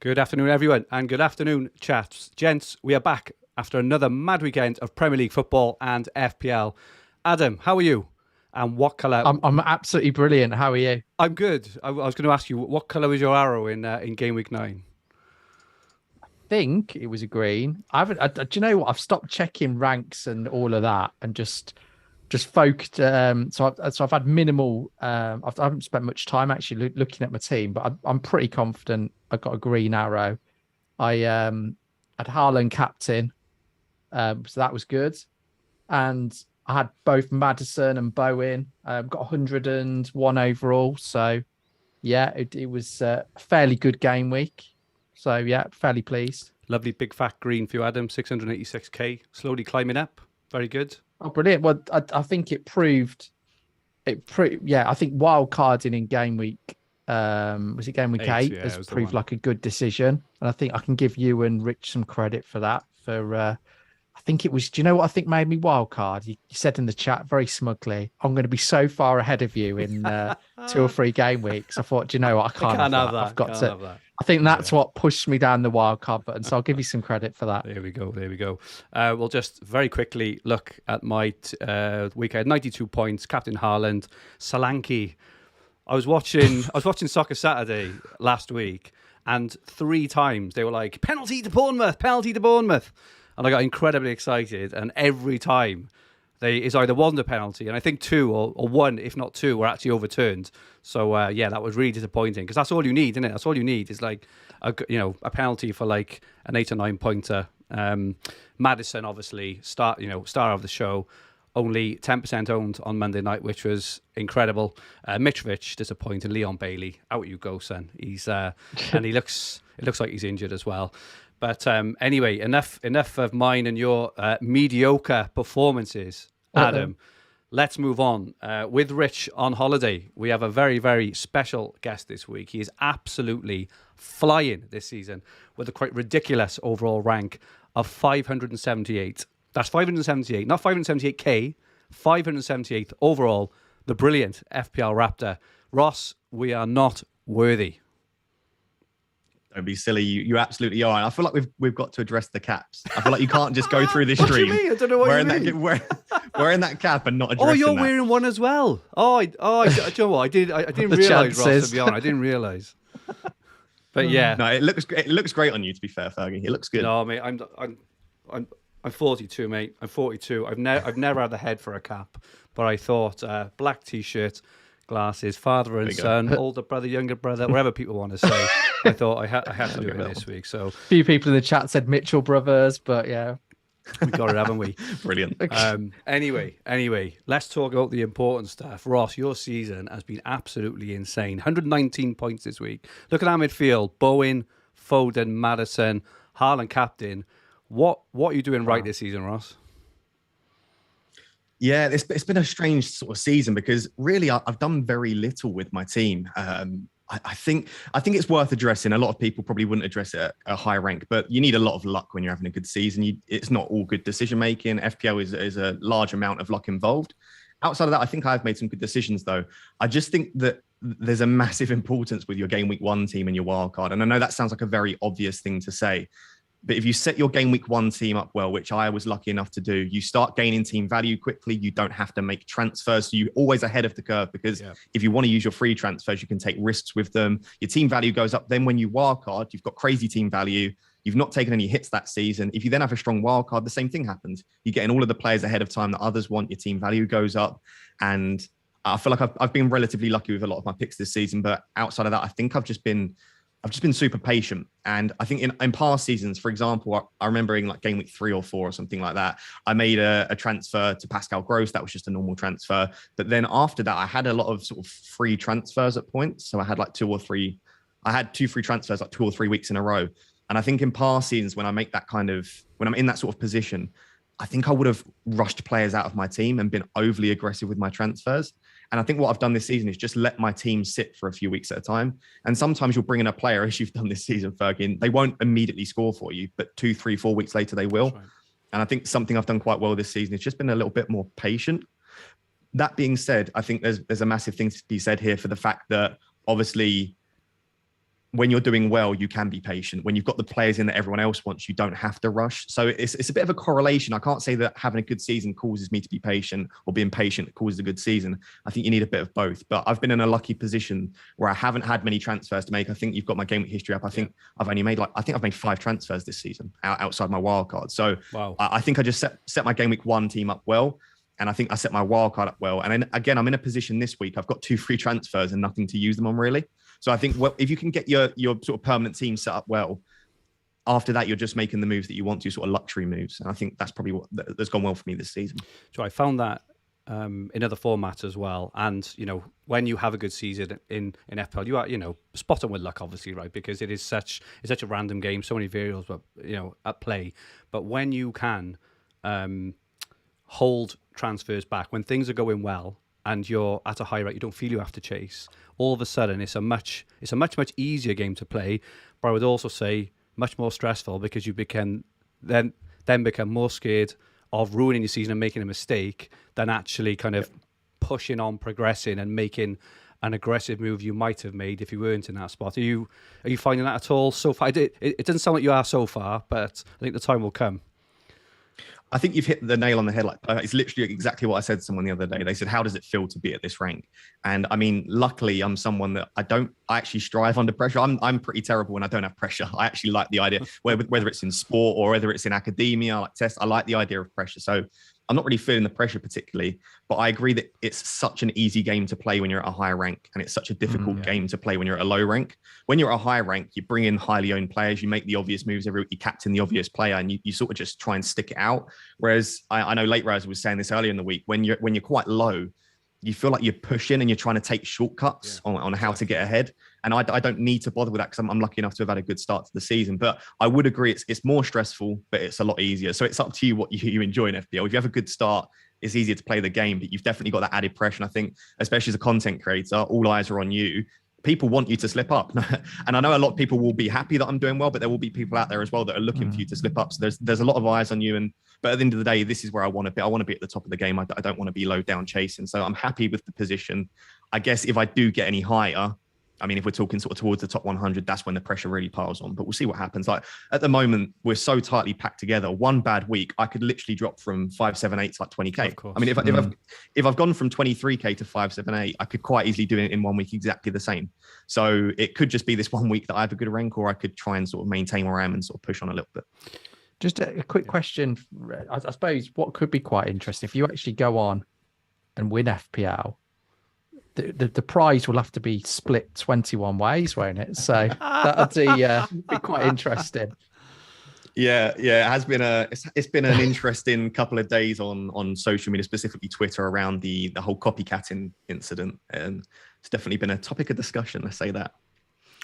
Good afternoon, everyone, and good afternoon, chaps. Gents, we are back after another mad weekend of Premier League football and FPL. Adam, how are you? And what colour? I'm absolutely brilliant. How are you? I'm good. I was going to ask you, what colour was your arrow in game week 9? Think it was a green. I haven't. Do you know what? I've stopped checking ranks and all of that, and just focused. So I've had minimal. I haven't spent much time actually looking at my team, but I'm pretty confident I got a green arrow. I had Haaland captain, so that was good, and I had both Maddison and Bowen. Got 101 overall, so yeah, it was a fairly good game week. So yeah, fairly pleased. Lovely big fat green for you, Adam. 686k, slowly climbing up. Very good. Oh, brilliant! Well, I think it proved. Yeah, I think wild carding in game week. Was it game week 8? Yeah, has proved like a good decision, and I think I can give you and Rich some credit for that. I think it was. Do you know what I think made me wild card? You said in the chat very smugly, "I'm going to be so far ahead of you in 2 or 3 game weeks." I thought, do you know what? I can't have that. I've got to. Have that. I think that's what pushed me down the wild card button. So I'll give you some credit for that. There we go. We'll just very quickly look at my week. I had 92 points. Captain Haaland, Solanke. I was watching Soccer Saturday last week, and 3 times they were like, penalty to Bournemouth. And I got incredibly excited, and every time it's either wasn't a penalty, and I think 2 or 1, if not 2, were actually overturned. So yeah, that was really disappointing, because that's all you need, isn't it? That's all you need is like a penalty for like an 8 or 9 pointer. Maddison, obviously, star of the show, only 10% owned on Monday night, which was incredible. Mitrovic disappointing. Leon Bailey, out you go, son. He's and it looks like he's injured as well. But anyway, enough of mine and your mediocre performances, Adam. Let's move on. With Rich on holiday, we have a very, very special guest this week. He is absolutely flying this season with a quite ridiculous overall rank of 578. That's 578, not 578k, 578th overall. The brilliant FPL Raptor. Ross, we are not worthy. Don't be silly. You absolutely are. And I feel like we've got to address the caps. I feel like you can't just go through this stream. What do you mean? I don't know what you mean. Wearing that cap and not addressing that. Oh, you're that. Wearing one as well. Do you know what? I didn't realise, Ross, to be honest. I didn't realise. But yeah. No, it looks great on you, to be fair, Fergie. It looks good. No, mate, I'm 42, mate. I'm 42. I've never had the head for a cap, but I thought black t-shirt, glasses, father and son, older brother, younger brother, whatever people want to say. I thought I had to do it this week. So a few people in the chat said Mitchell brothers, but yeah, we got it, haven't we? Brilliant. Anyway, let's talk about the important stuff. Ross, your season has been absolutely insane. 119 points this week. Look at our midfield: Bowen, Foden, Maddison, Haaland captain. What are you doing right this season, Ross? Yeah, it's been a strange sort of season, because really I've done very little with my team. I think it's worth addressing. A lot of people probably wouldn't address it at a high rank, but you need a lot of luck when you're having a good season. It's not all good decision making. FPL is a large amount of luck involved. Outside of that, I think I've made some good decisions, though. I just think that there's a massive importance with your game week 1 team and your wild card. And I know that sounds like a very obvious thing to say, but if you set your game week 1 team up well, which I was lucky enough to do, you start gaining team value quickly. You don't have to make transfers. So you're always ahead of the curve, because if you want to use your free transfers, you can take risks with them. Your team value goes up. Then when you wildcard, you've got crazy team value. You've not taken any hits that season. If you then have a strong wildcard, the same thing happens. You're getting all of the players ahead of time that others want. Your team value goes up. And I feel like I've been relatively lucky with a lot of my picks this season. But outside of that, I think I've just been super patient. And I think in past seasons, for example, I remember in like game week 3 or 4 or something like that, I made a transfer to Pascal Gross. That was just a normal transfer. But then after that, I had a lot of sort of free transfers at points. So I had like 2 or 3 free transfers like 2 or 3 weeks in a row. And I think in past seasons, when I'm in that sort of position, I think I would have rushed players out of my team and been overly aggressive with my transfers. And I think what I've done this season is just let my team sit for a few weeks at a time. And sometimes you'll bring in a player, as you've done this season, Fergie, they won't immediately score for you, but 2, 3, 4 weeks later, they will. Right. And I think something I've done quite well this season is just been a little bit more patient. That being said, I think there's a massive thing to be said here for the fact that obviously when you're doing well, you can be patient. When you've got the players in that everyone else wants, you don't have to rush. So it's a bit of a correlation. I can't say that having a good season causes me to be patient, or being patient causes a good season. I think you need a bit of both. But I've been in a lucky position where I haven't had many transfers to make. I think you've got my game week history up. I think I've made 5 transfers this season outside my wild card. So wow. I think I just set my game week 1 team up well. And I think I set my wild card up well. And then again, I'm in a position this week. I've got 2 free transfers and nothing to use them on, really. So I think if you can get your sort of permanent team set up well, after that, you're just making the moves that you want to, sort of luxury moves. And I think that's probably that's gone well for me this season. So I found that in other formats as well. And, when you have a good season in FPL, you are, spot on with luck, obviously, right? Because it's such a random game, so many variables, but, at play. But when you can hold transfers back, when things are going well, and you're at a high rate, you don't feel you have to chase. All of a sudden, it's a much easier game to play. But I would also say much more stressful, because you become more scared of ruining your season and making a mistake than actually kind of pushing on, progressing, and making an aggressive move you might have made if you weren't in that spot. Are you finding that at all so far? It doesn't sound like you are so far, but I think the time will come. I think you've hit the nail on the head. Like, it's literally exactly what I said to someone the other day. They said, how does it feel to be at this rank? And I mean, luckily, I'm someone that I actually strive under pressure. I'm pretty terrible when I don't have pressure. I actually like the idea, whether it's in sport or whether it's in academia, like tests, I like the idea of pressure. So I'm not really feeling the pressure particularly, but I agree that it's such an easy game to play when you're at a higher rank, and it's such a difficult game to play when you're at a low rank. When you're at a high rank, you bring in highly owned players, you make the obvious moves every week, you captain the obvious player, and you sort of just try and stick it out. Whereas I know Late Rise was saying this earlier in the week, when you're quite low, you feel like you're pushing and you're trying to take shortcuts on how to get ahead. And I don't need to bother with that, because I'm lucky enough to have had a good start to the season. But I would agree it's more stressful, but it's a lot easier. So it's up to you what you enjoy in FPL. If you have a good start, it's easier to play the game, but you've definitely got that added pressure. And I think, especially as a content creator, all eyes are on you. People want you to slip up. And I know a lot of people will be happy that I'm doing well, but there will be people out there as well that are looking for you to slip up. So there's a lot of eyes on you. But at the end of the day, this is where I want to be. I want to be at the top of the game. I don't want to be low down chasing. So I'm happy with the position. I guess if I do get any higher, I mean, if we're talking sort of towards the top 100, that's when the pressure really piles on. But we'll see what happens. Like, at the moment, we're so tightly packed together. One bad week, I could literally drop from 578 to like 20k. Of course. I mean, if I've gone from 23k to 578, I could quite easily do it in 1 week exactly the same. So it could just be this 1 week that I have a good rank, or I could try and sort of maintain where I am and sort of push on a little bit. Just a quick question. I suppose what could be quite interesting, if you actually go on and win FPL, the prize will have to be split 21 ways, won't it? So that'd be quite interesting. Yeah, it has been it's been an interesting couple of days on social media, specifically Twitter, around the whole copycatting incident, and it's definitely been a topic of discussion. Let's say that.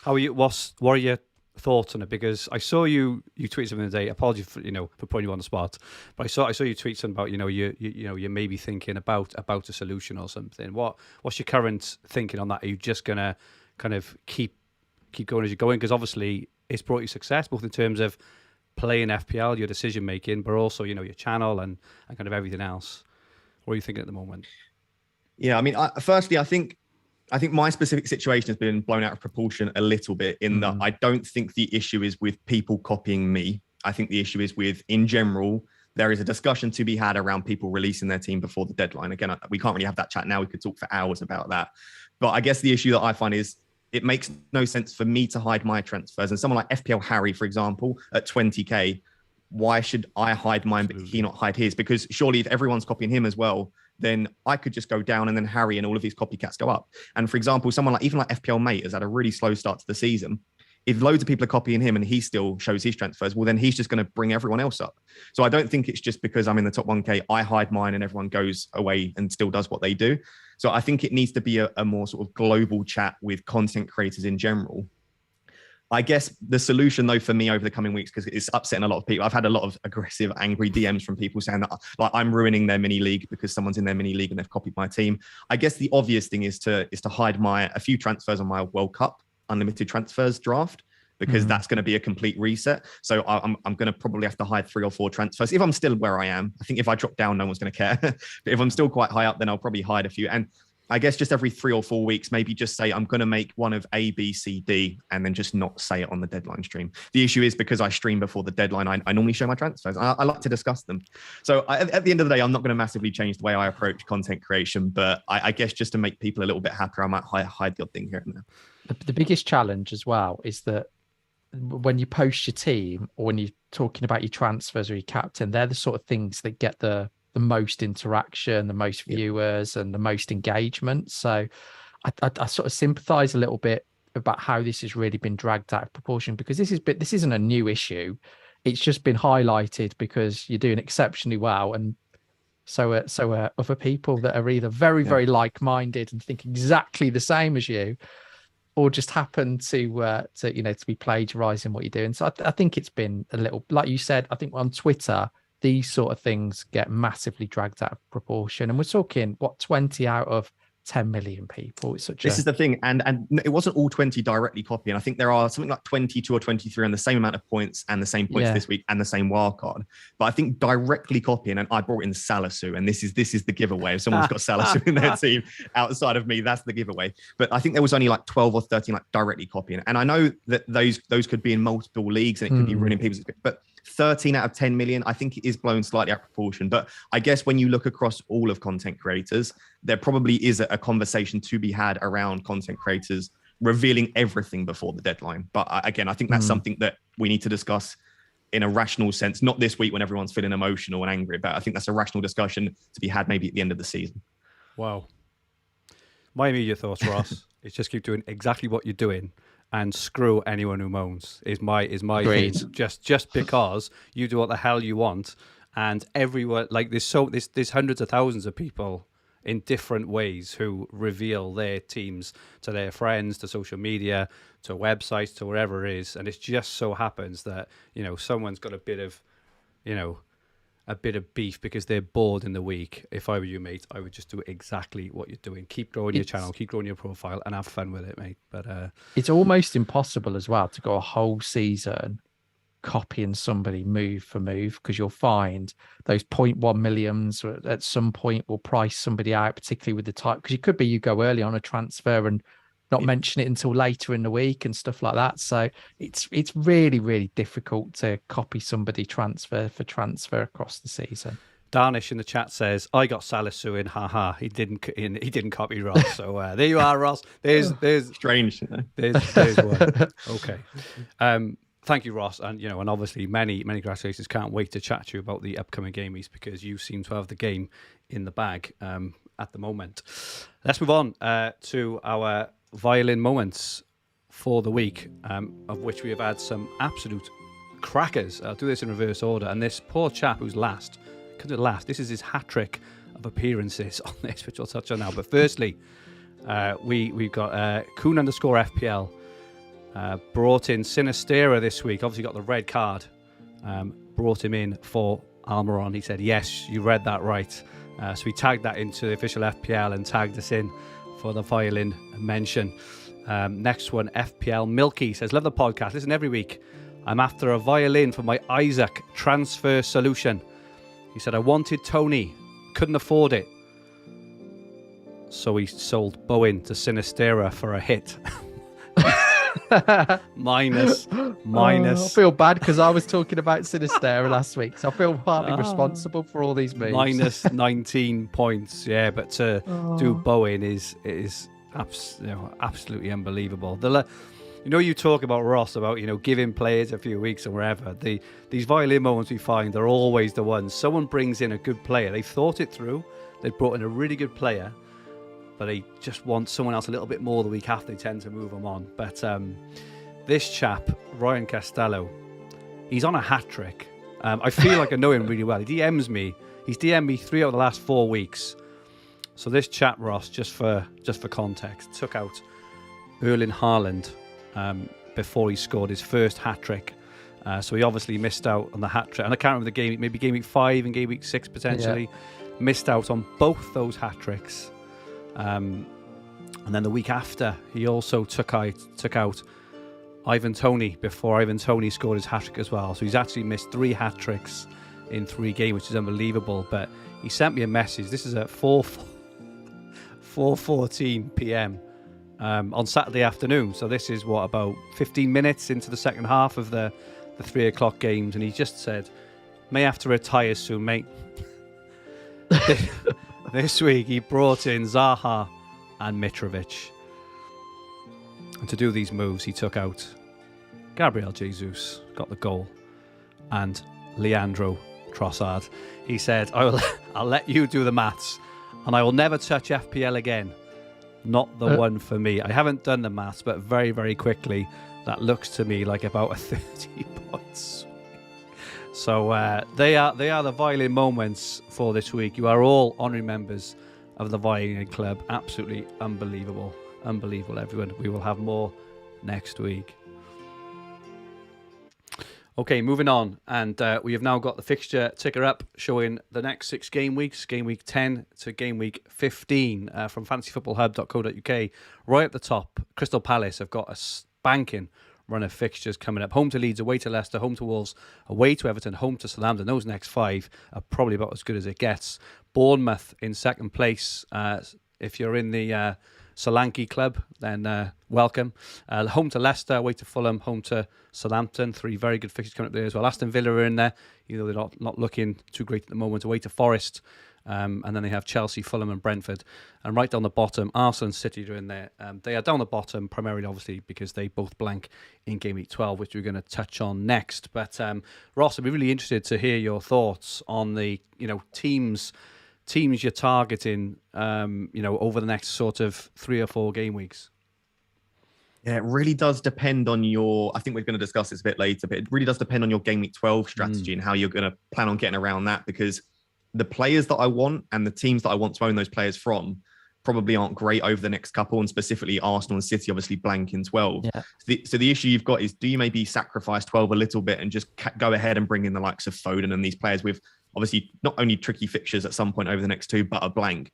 How are you? What are your thoughts on it? Because I saw you tweet something today. Apologies for putting you on the spot, but I saw you tweet something about you may be thinking about a solution or something. What's your current thinking on that? Are you just gonna kind of keep going as you're going? Because obviously it's brought you success, both in terms of playing FPL, your decision making, but also your channel and kind of everything else. What are you thinking at the moment? Yeah, I mean, firstly, I think my specific situation has been blown out of proportion a little bit, in that I don't think the issue is with people copying me. I think the issue is with, in general, there is a discussion to be had around people releasing their team before the deadline. Again, we can't really have that chat now. We could talk for hours about that. But I guess the issue that I find is, it makes no sense for me to hide my transfers. And someone like FPL Harry, for example, at 20k, why should I hide mine, but he not hide his? Because surely if everyone's copying him as well, then I could just go down, and then Harry and all of these copycats go up. And for example, someone like FPL Mate has had a really slow start to the season. If loads of people are copying him and he still shows his transfers, well, then he's just going to bring everyone else up. So I don't think it's just because I'm in the top 1k, I hide mine and everyone goes away and still does what they do. So I think it needs to be a more sort of global chat with content creators in general. I guess the solution, though, for me over the coming weeks, because it's upsetting a lot of people, I've had a lot of aggressive, angry DMs from people saying that like I'm ruining their mini league because someone's in their mini league and they've copied my team. I guess the obvious thing is to hide a few transfers on my World Cup unlimited transfers draft, because that's going to be a complete reset. So I'm going to probably have to hide 3 or 4 transfers. If I'm still where I am, I think if I drop down, no one's going to care. But if I'm still quite high up, then I'll probably hide a few. And I guess just every 3 or 4 weeks, maybe just say, I'm going to make one of A, B, C, D, and then just not say it on the deadline stream. The issue is because I stream before the deadline, I normally show my transfers. I like to discuss them. So at the end of the day, I'm not going to massively change the way I approach content creation, but I guess just to make people a little bit happier, I might hide the odd thing here and there. The biggest challenge as well is that when you post your team or when you're talking about your transfers or your captain, they're the sort of things that get the most interaction, the most viewers, and the most engagement. So I sort of sympathize a little bit about how this has really been dragged out of proportion, because this isn't a new issue. It's just been highlighted because you're doing exceptionally well, and so are other people that are either very very like-minded and think exactly the same as you, or just happen to be plagiarizing what you're doing. So I think it's been a little, like you said, I think on Twitter, these sort of things get massively dragged out of proportion. And we're talking, 20 out of 10 million people. It's this is the thing. And it wasn't all 20 directly copying. I think there are something like 22 or 23 on the same amount of points and the same points this week and the same wildcard. But I think directly copying, and I brought in Salisu, and this is the giveaway. If someone's got Salisu in their team outside of me, that's the giveaway. But I think there was only like 12 or 13 like directly copying. And I know that those could be in multiple leagues and it could be ruining people's, but 13 out of 10 million, I think it is blown slightly out of proportion. But I guess when you look across all of content creators, there probably is a conversation to be had around content creators revealing everything before the deadline. But again, I think that's something that we need to discuss in a rational sense, not this week when everyone's feeling emotional and angry, but I think that's a rational discussion to be had maybe at the end of the season. Wow. My immediate thoughts, Ross, is just keep doing exactly what you're doing and screw anyone who moans is my thing. Just because you do what the hell you want, and everyone, like there's hundreds of thousands of people in different ways who reveal their teams to their friends, to social media, to websites, to wherever it is, and it just so happens that someone's got a bit of beef because they're bored in the week. If I were you, mate, I would just do exactly what you're doing. Keep growing your channel, keep growing your profile, and have fun with it, mate. But it's almost impossible as well to go a whole season copying somebody move for move, because you'll find those 0.1 millions at some point will price somebody out, particularly with the type, because it could be you go early on a transfer and not mention it until later in the week and stuff like that. So it's really, really difficult to copy somebody transfer for transfer across the season. Darnish in the chat says, "I got Salisu in, haha. He didn't copy Ross." So there you are, Ross. There's strange. There's one. Okay. Thank you, Ross, and and obviously many congratulations. Can't wait to chat to you about the upcoming game weeks, because you seem to have the game in the bag at the moment. Let's move on to our violin moments for the week, of which we have had some absolute crackers. I'll do this in reverse order. And this poor chap who's last, couldn't last. This is his hat trick of appearances on this, which I'll touch on now. But firstly, we've got Kuhn _ FPL. Brought in Sinistera this week. Obviously got the red card. Brought him in for Almiron. He said, yes, you read that right. So he tagged that into the official FPL and tagged us in for the violin mention. Next one, FPL Milky says, love the podcast. Listen every week. I'm after a violin for my Isaac transfer solution. He said, I wanted Tony. Couldn't afford it. So he sold Bowen to Sinistera for a hit. minus. I feel bad because I was talking about Sinistera last week, so I feel partly responsible for all these moves. Minus 19 points, yeah. But to do Bowen is absolutely unbelievable. You talk about Ross about giving players a few weeks and wherever. These violin moments we find are always the ones. Someone brings in a good player. They've thought it through. They've brought in a really good player, but they just want someone else a little bit more the week after. They tend to move them on. But this chap, Ryan Costello, he's on a hat trick. I feel like I know him really well. He DMs me. He's DM'd me 3 out of the last 4 weeks. So this chap, Ross, just for context, took out Erling Haaland before he scored his first hat trick. So he obviously missed out on the hat trick. And I can't remember the game, maybe game week 5 and game week 6 potentially. Yeah. Missed out on both those hat tricks. And then the week after, he also took out Ivan Toney before Ivan Toney scored his hat trick as well. So he's actually missed 3 hat tricks in 3 games, which is unbelievable. But he sent me a message. This is at 4 4:14 p.m. On Saturday afternoon. So this is about 15 minutes into the second half of the 3 o'clock games, and he just said, "May have to retire soon, mate." This week he brought in Zaha and Mitrovic, and to do these moves he took out Gabriel Jesus, got the goal, and Leandro Trossard. He said, I'll let you do the maths, and I will never touch FPL again. Not the one for me. I haven't done the maths, but very, very quickly, that looks to me like about a 30 points. So they are the violin moments for this week. You are all honorary members of the Violin Club. Absolutely unbelievable. Unbelievable, everyone. We will have more next week. Okay, moving on. And we have now got the fixture ticker up showing the next 6 game weeks, game week 10 to game week 15 from fantasyfootballhub.co.uk. Right at the top, Crystal Palace have got a spanking run of fixtures coming up. Home to Leeds, away to Leicester, home to Wolves, away to Everton, home to Southampton. Those next 5 are probably about as good as it gets. Bournemouth in second place. If you're in the Solanke club, then welcome. Home to Leicester, away to Fulham, home to Southampton. 3 very good fixtures coming up there as well. Aston Villa are in there, even though they're not looking too great at the moment. Away to Forest. And then they have Chelsea, Fulham and Brentford. And right down the bottom, Arsenal and City are in there. They are down the bottom primarily, obviously, because they both blank in game week 12, which we're going to touch on next. But Ross, I'd be really interested to hear your thoughts on the teams you're targeting over the next sort of 3 or 4 game weeks. Yeah, it really does depend on I think we're going to discuss this a bit later, but it really does depend on your game week 12 strategy and how you're going to plan on getting around that, because the players that I want and the teams that I want to own those players from probably aren't great over the next couple, and specifically Arsenal and City obviously blank in 12. Yeah. So the issue you've got is, do you maybe sacrifice 12 a little bit and just go ahead and bring in the likes of Foden and these players with obviously not only tricky fixtures at some point over the next 2, but a blank?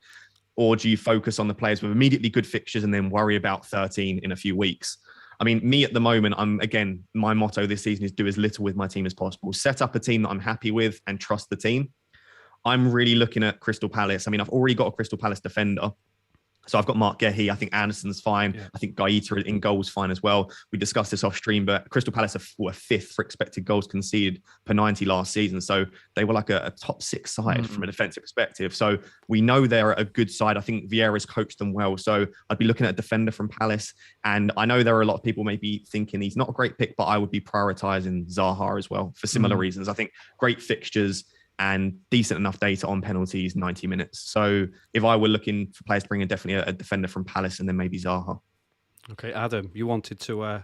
Or do you focus on the players with immediately good fixtures and then worry about 13 in a few weeks? I mean, me at the moment, my motto this season is do as little with my team as possible. Set up a team that I'm happy with and trust the team. I'm really looking at Crystal Palace. I mean, I've already got a Crystal Palace defender. So I've got Mark Gehi. I think Anderson's fine. Yeah. I think Gaeta in goals fine as well. We discussed this off stream, but Crystal Palace were 5th for expected goals conceded per 90 last season. So they were like a top 6 side from a defensive perspective. So we know they're a good side. I think Vieira's coached them well. So I'd be looking at a defender from Palace. And I know there are a lot of people maybe thinking he's not a great pick, but I would be prioritizing Zaha as well for similar reasons. I think great fixtures and decent enough data on penalties, 90 minutes. So if I were looking for players to bring in, definitely a defender from Palace and then maybe Zaha. Okay, Adam, you wanted to touch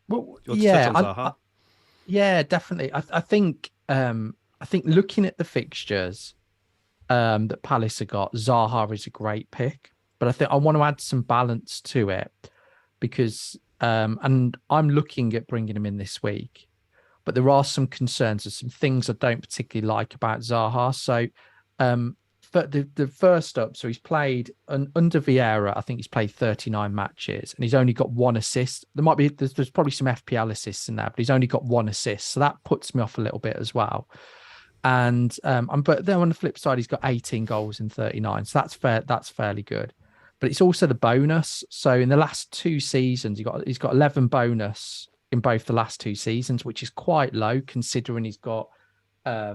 on Zaha? Yeah, definitely. I think looking at the fixtures that Palace have got, Zaha is a great pick, but I think I want to add some balance to it because, and I'm looking at bringing him in this week. But there are some concerns and some things I don't particularly like about Zaha. So, but the first up, so he's played under Vieira. I think he's played 39 matches and he's only got 1 assist. There's probably some FPL assists in there, but he's only got 1 assist, so that puts me off a little bit as well. And but then on the flip side, he's got 18 goals in 39, so that's fair. That's fairly good. But it's also the bonus. So in the last 2 seasons, he's got 11 bonus in both the last 2 seasons, which is quite low considering he's got, I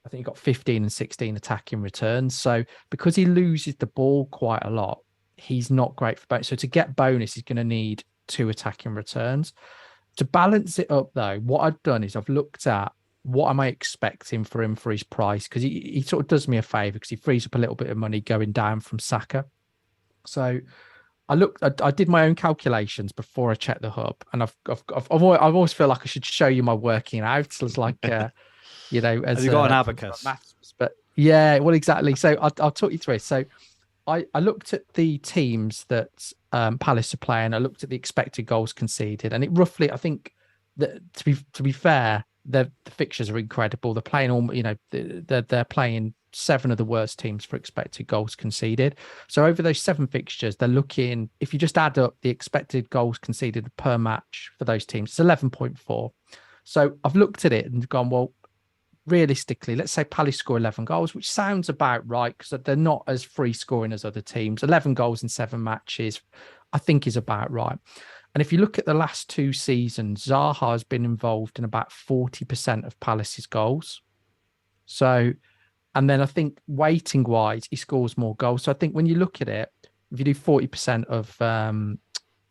think he got 15 and 16 attacking returns. So because he loses the ball quite a lot, he's not great for bonus. So to get bonus, he's going to need 2 attacking returns. To balance it up though, what I've done is I've looked at what am I expecting for him for his price, because he sort of does me a favour because he frees up a little bit of money going down from Saka. So I did my own calculations before I checked the hub, and I've always feel like I should show you my working out. It's like, as have you got an abacus? But yeah, well, exactly. So I'll talk you through it. So I looked at the teams that Palace are playing. I looked at the expected goals conceded, and it roughly, I think that to be fair, the fixtures are incredible. They're playing they're playing 7 of the worst teams for expected goals conceded. So over those 7 fixtures, they're looking, if you just add up the expected goals conceded per match for those teams, it's 11.4. So I've looked at it and gone, well, realistically, let's say Palace score 11 goals, which sounds about right because they're not as free scoring as other teams. 11 goals in 7 matches, I think, is about right. And if you look at the last 2 seasons, Zaha has been involved in about 40% of Palace's goals. So, and then I think weighting wise, he scores more goals. So I think when you look at it, if you do 40% of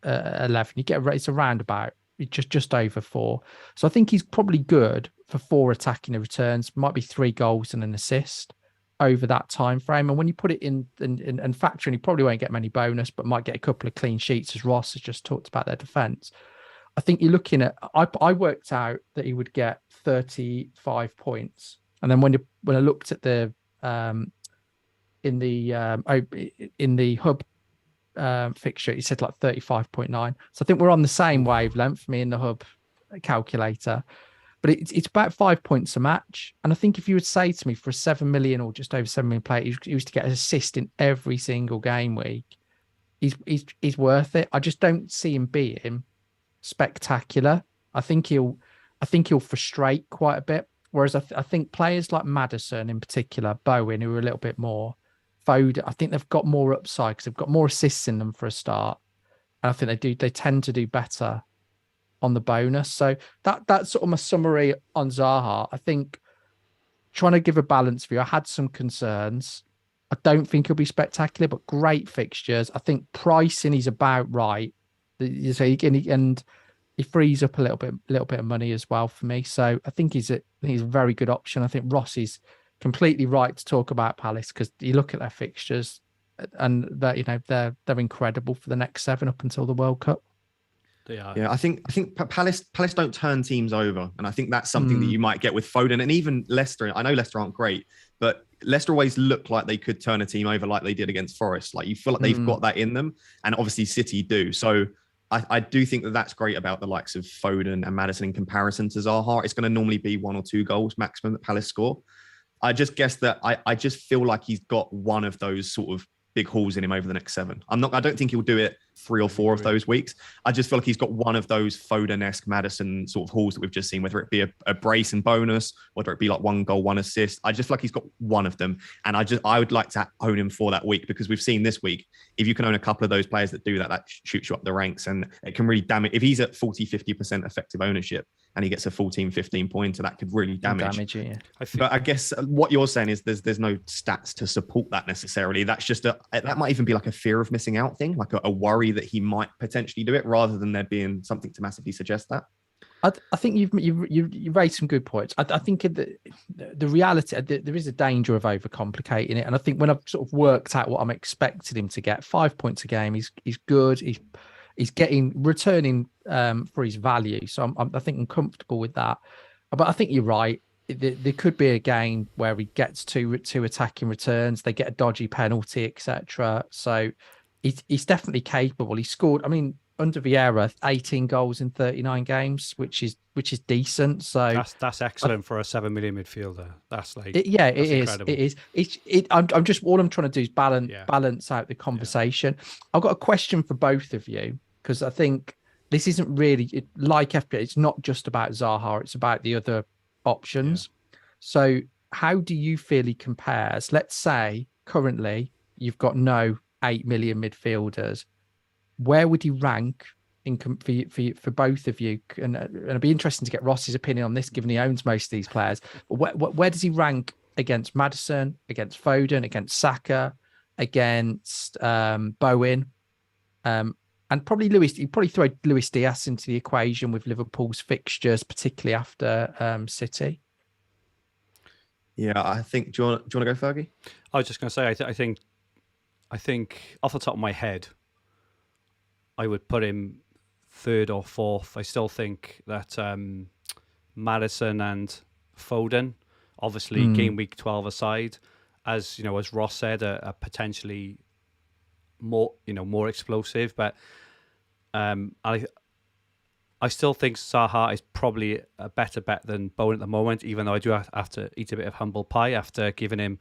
11, you get it's around about just over 4. So I think he's probably good for 4 attacking returns, might be 3 goals and an assist over that time frame. And when you put it in and factor in, he probably won't get many bonus, but might get a couple of clean sheets, as Ross has just talked about their defense. I think you're looking at, I worked out that he would get 35 points. And then when I looked at the in the hub fixture, he said like 35.9. So I think we're on the same wavelength, me and the hub calculator. But it's about 5 points a match. And I think if you would say to me for a 7 million or just over 7 million player, he was to get an assist in every single game week, he's worth it. I just don't see him being spectacular. I think he'll frustrate quite a bit. Whereas I think players like Maddison in particular, Bowen, who are a little bit more Foden, I think they've got more upside because they've got more assists in them for a start. And I think they tend to do better on the bonus. So that's sort of my summary on Zaha. I think trying to give a balance view, I had some concerns. I don't think he'll be spectacular, but great fixtures. I think pricing is about right. And he frees up a little bit of money as well for me. So I think he's a very good option. I think Ross is completely right to talk about Palace because you look at their fixtures and they're incredible for the next 7 up until the World Cup. They are. Yeah, I think Palace don't turn teams over, and I think that's something that you might get with Foden and even Leicester. I know Leicester aren't great, but Leicester always look like they could turn a team over like they did against Forest. Like you feel like they've got that in them, and obviously City do. So I do think that that's great about the likes of Foden and Maddison in comparison to Zaha. It's going to normally be 1 or 2 goals maximum that Palace score. I just guess that I just feel like he's got one of those sort of big hauls in him over the next 7. I don't think he'll do it 3 or 4 of those weeks. I just feel like he's got one of those Foden-esque Maddison sort of hauls that we've just seen, whether it be a brace and bonus, whether it be like 1 goal, 1 assist. I just feel like he's got one of them. And I would like to own him for that week because we've seen this week, if you can own a couple of those players that do that, that shoots you up the ranks and it can really damage. If he's at 40, 50% effective ownership and he gets a 14, 15 pointer, that could really damage it. Yeah. But I guess what you're saying is there's no stats to support that necessarily. That's just that might even be like a fear of missing out thing, like a worry that he might potentially do it rather than there being something to massively suggest that. I think you've raised some good points. I think the reality, there is a danger of overcomplicating it. And I think when I've sort of worked out what I'm expecting him to get, 5 points a game, he's good. He's returning for his value. So I think I'm comfortable with that. But I think you're right. There could be a game where he gets two attacking returns. They get a dodgy penalty, etc. So he's definitely capable. He scored, under Vieira, 18 goals in 39 games, which is decent. So that's excellent for a 7 million midfielder. That's like it is. I'm just all I'm trying to do is balance out the conversation. Yeah. I've got a question for both of you because I think this isn't really like FPL. It's not just about Zaha. It's about the other options. Yeah. So how do you feel he compares? Let's say currently you've got no 8 million midfielders. Where would he rank for both of you? And it'd be interesting to get Ross's opinion on this, given he owns most of these players. But where does he rank against Maddison, against Foden, against Saka, against Bowen, and probably Luis? You'd probably throw Luis Diaz into the equation with Liverpool's fixtures, particularly after City. Yeah, I think. Do you want to go, Fergie? I was just going to say, I think off the top of my head, I would put him 3rd or 4th. I still think that Maddison and Foden, obviously game week 12 aside, as Ross said, are potentially more explosive. But I still think Zaha is probably a better bet than Bowen at the moment, even though I do have to eat a bit of humble pie after giving him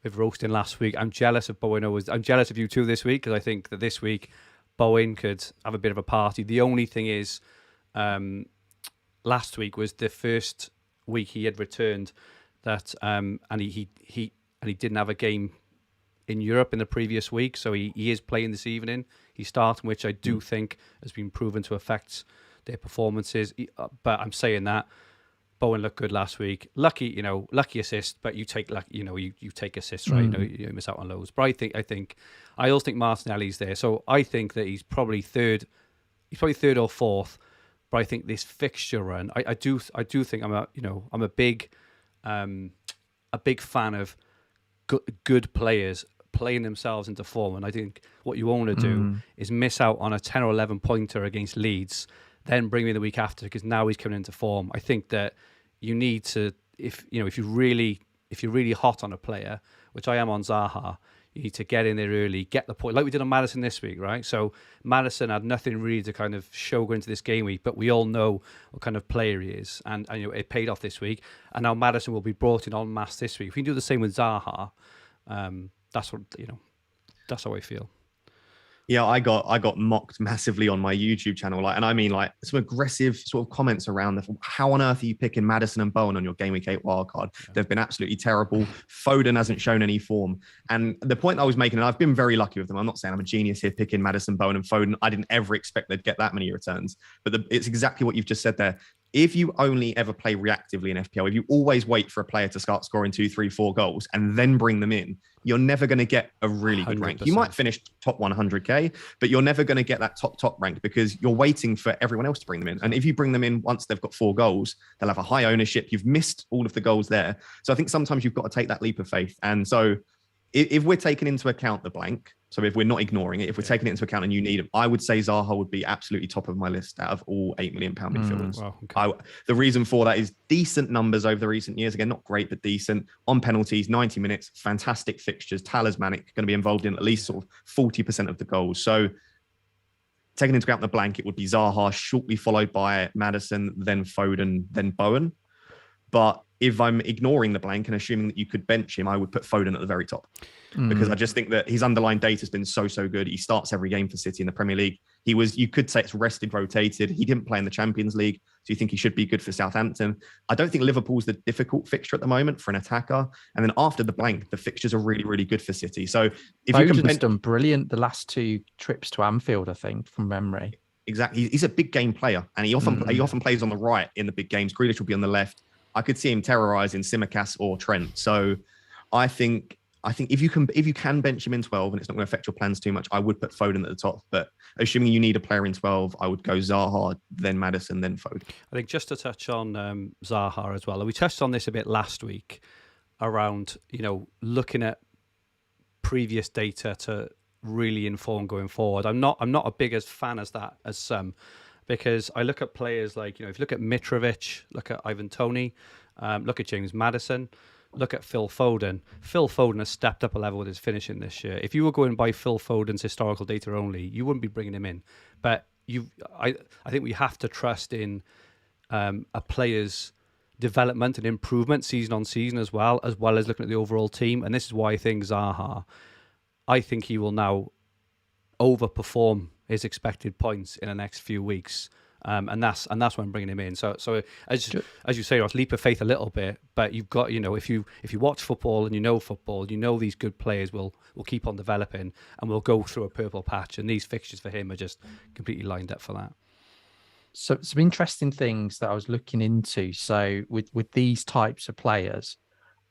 with roasting last week. I'm jealous of Bowen. I'm jealous of you too this week because I think that this week Bowen could have a bit of a party. The only thing is, last week was the first week he had returned that and he didn't have a game in Europe in the previous week, so he is playing this evening. He's starting, which I do think has been proven to affect their performances. But I'm saying that Bowen looked good last week. Lucky assist, but you take you take assists, right? You miss out on loads. But I also think Martinelli's there, so I think that he's probably third. He's probably third or fourth. But I think this fixture run, I do think I'm a big fan of good players playing themselves into form, and I think what you want to do is miss out on a 10 or 11 pointer against Leeds, then bring me the week after because now he's coming into form. I think that you need to, if you're really hot on a player, which I am on Zaha, you need to get in there early, get the point, like we did on Maddison this week, right? So Maddison had nothing really to kind of show going into this game week, but we all know what kind of player he is, and it paid off this week. And now Maddison will be brought in en masse this week. If we can do the same with Zaha, that's how I feel. Yeah, I got mocked massively on my YouTube channel, and I mean some aggressive sort of comments around how on earth are you picking Maddison and Bowen on your Game Week 8 wildcard? Yeah. They've been absolutely terrible. Foden hasn't shown any form. And the point I was making, and I've been very lucky with them, I'm not saying I'm a genius here picking Maddison, Bowen and Foden. I didn't ever expect they'd get that many returns. But it's exactly what you've just said there. If you only ever play reactively in FPL, if you always wait for a player to start scoring 2, 3, 4 goals and then bring them in, you're never going to get a really good 100%. Rank. You might finish top 100k, but you're never going to get that top rank because you're waiting for everyone else to bring them in. And if you bring them in once they've got 4 goals, they'll have a high ownership. You've missed all of the goals there. So I think sometimes you've got to take that leap of faith. And so if we're taking into account the blank, so if we're not ignoring it, if we're taking it into account and you need it, I would say Zaha would be absolutely top of my list out of all £8 million midfielders. Wow, okay. The reason for that is decent numbers over the recent years. Again, not great, but decent. On penalties, 90 minutes, fantastic fixtures, talismanic, going to be involved in at least sort of 40% of the goals. So taking into account the blank, it would be Zaha, shortly followed by Maddison, then Foden, then Bowen. But if I'm ignoring the blank and assuming that you could bench him, I would put Foden at the very top because I just think that his underlying data has been so good. He starts every game for City in the Premier League. You could say it's rested, rotated. He didn't play in the Champions League. So you think he should be good for Southampton. I don't think Liverpool's the difficult fixture at the moment for an attacker. And then after the blank, the fixtures are really, really good for City. So if Foden's you can done brilliant the last 2 trips to Anfield, I think, from memory. Exactly. He's a big game player and he often plays on the right in the big games. Grealish will be on the left. I could see him terrorizing Tsimikas or Trent. So I think if you can bench him in 12 and it's not going to affect your plans too much, I would put Foden at the top. But assuming you need a player in 12, I would go Zaha, then Maddison, then Foden. I think just to touch on Zaha as well, we touched on this a bit last week around looking at previous data to really inform going forward. I'm not a big as fan as that as some. Because I look at players like, if you look at Mitrovic, look at Ivan Toney, look at James Maddison, look at Phil Foden. Phil Foden has stepped up a level with his finishing this year. If you were going by Phil Foden's historical data only, you wouldn't be bringing him in. But I think we have to trust in a player's development and improvement season on season as well as looking at the overall team. And this is why I think Zaha, I think he will now overperform his expected points in the next few weeks, and that's why I'm bringing him in. So as you say, Ross, leap of faith a little bit, but you've got if you watch football and you know football, these good players will keep on developing and will go through a purple patch, and these fixtures for him are just completely lined up for that. So some interesting things that I was looking into. So with these types of players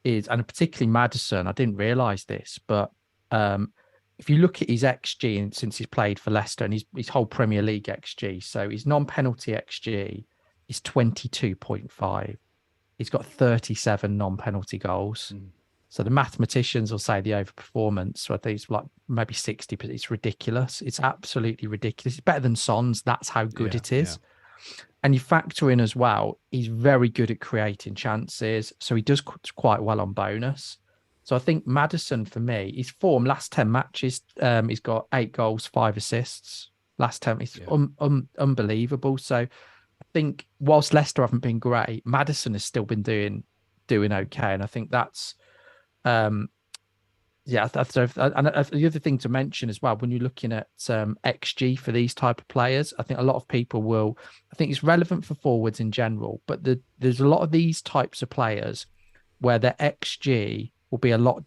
and particularly Maddison, I didn't realise this, but if you look at his XG since he's played for Leicester and his whole Premier League XG, so his non-penalty XG is 22.5. He's got 37 non-penalty goals. So the mathematicians will say the overperformance, so I think it's like maybe 60, but it's ridiculous. It's absolutely ridiculous. It's better than Son's. That's how good it is. Yeah. And you factor in as well, he's very good at creating chances. So he does quite well on bonus. So I think Maddison, for me, his form last 10 matches, he's got 8 goals, 5 assists. Last 10, it's unbelievable. So I think whilst Leicester haven't been great, Maddison has still been doing okay. And I think that's, and the other thing to mention as well, when you're looking at XG for these type of players, I think a lot of people I think it's relevant for forwards in general, but there's a lot of these types of players where their XG will be a lot,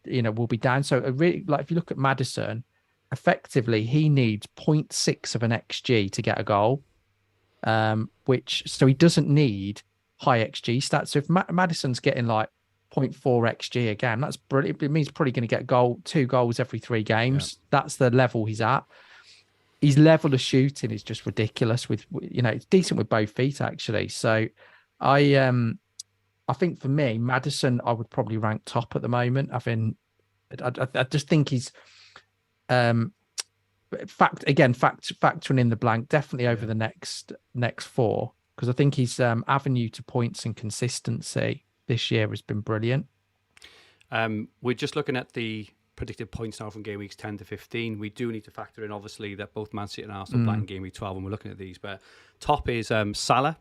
will be down. So really, like if you look at Maddison, effectively he needs 0.6 of an XG to get a goal, so he doesn't need high XG stats. So if Maddison's getting like 0.4 XG again, that's brilliant. It means probably going to get 2 goals every 3 games. Yeah. That's the level he's at. His level of shooting is just ridiculous. It's decent with both feet actually. So I think for me, Maddison, I would probably rank top at the moment. I just think he's factoring in the blank, definitely over the next 4, because I think his avenue to points and consistency this year has been brilliant. We're just looking at the predicted points now from game weeks 10 to 15. We do need to factor in, obviously, that both Man City and Arsenal play in game week 12 when we're looking at these. But top is Salah,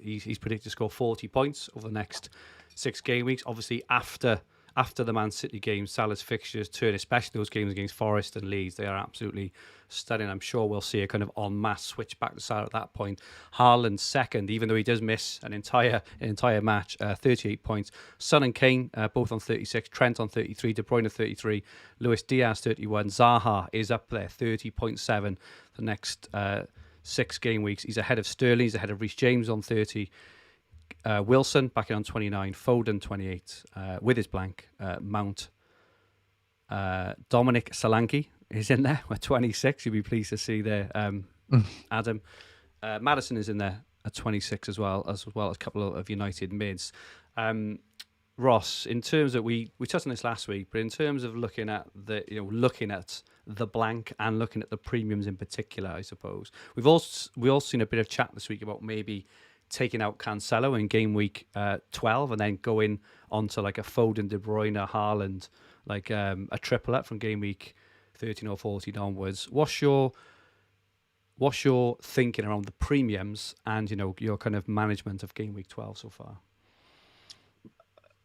he's predicted to score 40 points over the next 6 game weeks. Obviously, after the Man City game, Salah's fixtures turn, especially those games against Forest and Leeds. They are absolutely stunning. I'm sure we'll see a kind of en masse switch back to Salah at that point. Haaland second, even though he does miss an entire match, 38 points. Son and Kane both on 36, Trent on 33, De Bruyne 33, Luis Diaz 31. Zaha is up there, 30.7 the next 6 game weeks. He's ahead of Sterling, he's ahead of Reece James on 30. Wilson back in on 29, Foden 28 with his blank. Mount. Dominic Solanke is in there with 26. You'll be pleased to see there. Adam. Maddison is in there at 26 as well as a couple of United mids. Ross, in terms of we touched on this last week, but in terms of looking at the blank and looking at the premiums in particular, I suppose we also seen a bit of chat this week about maybe taking out Cancelo in game week 12 and then going on to like a Foden, De Bruyne, Haaland, like a triplet from game week 13 or 14 onwards. What's your thinking around the premiums and your kind of management of game week 12 so far?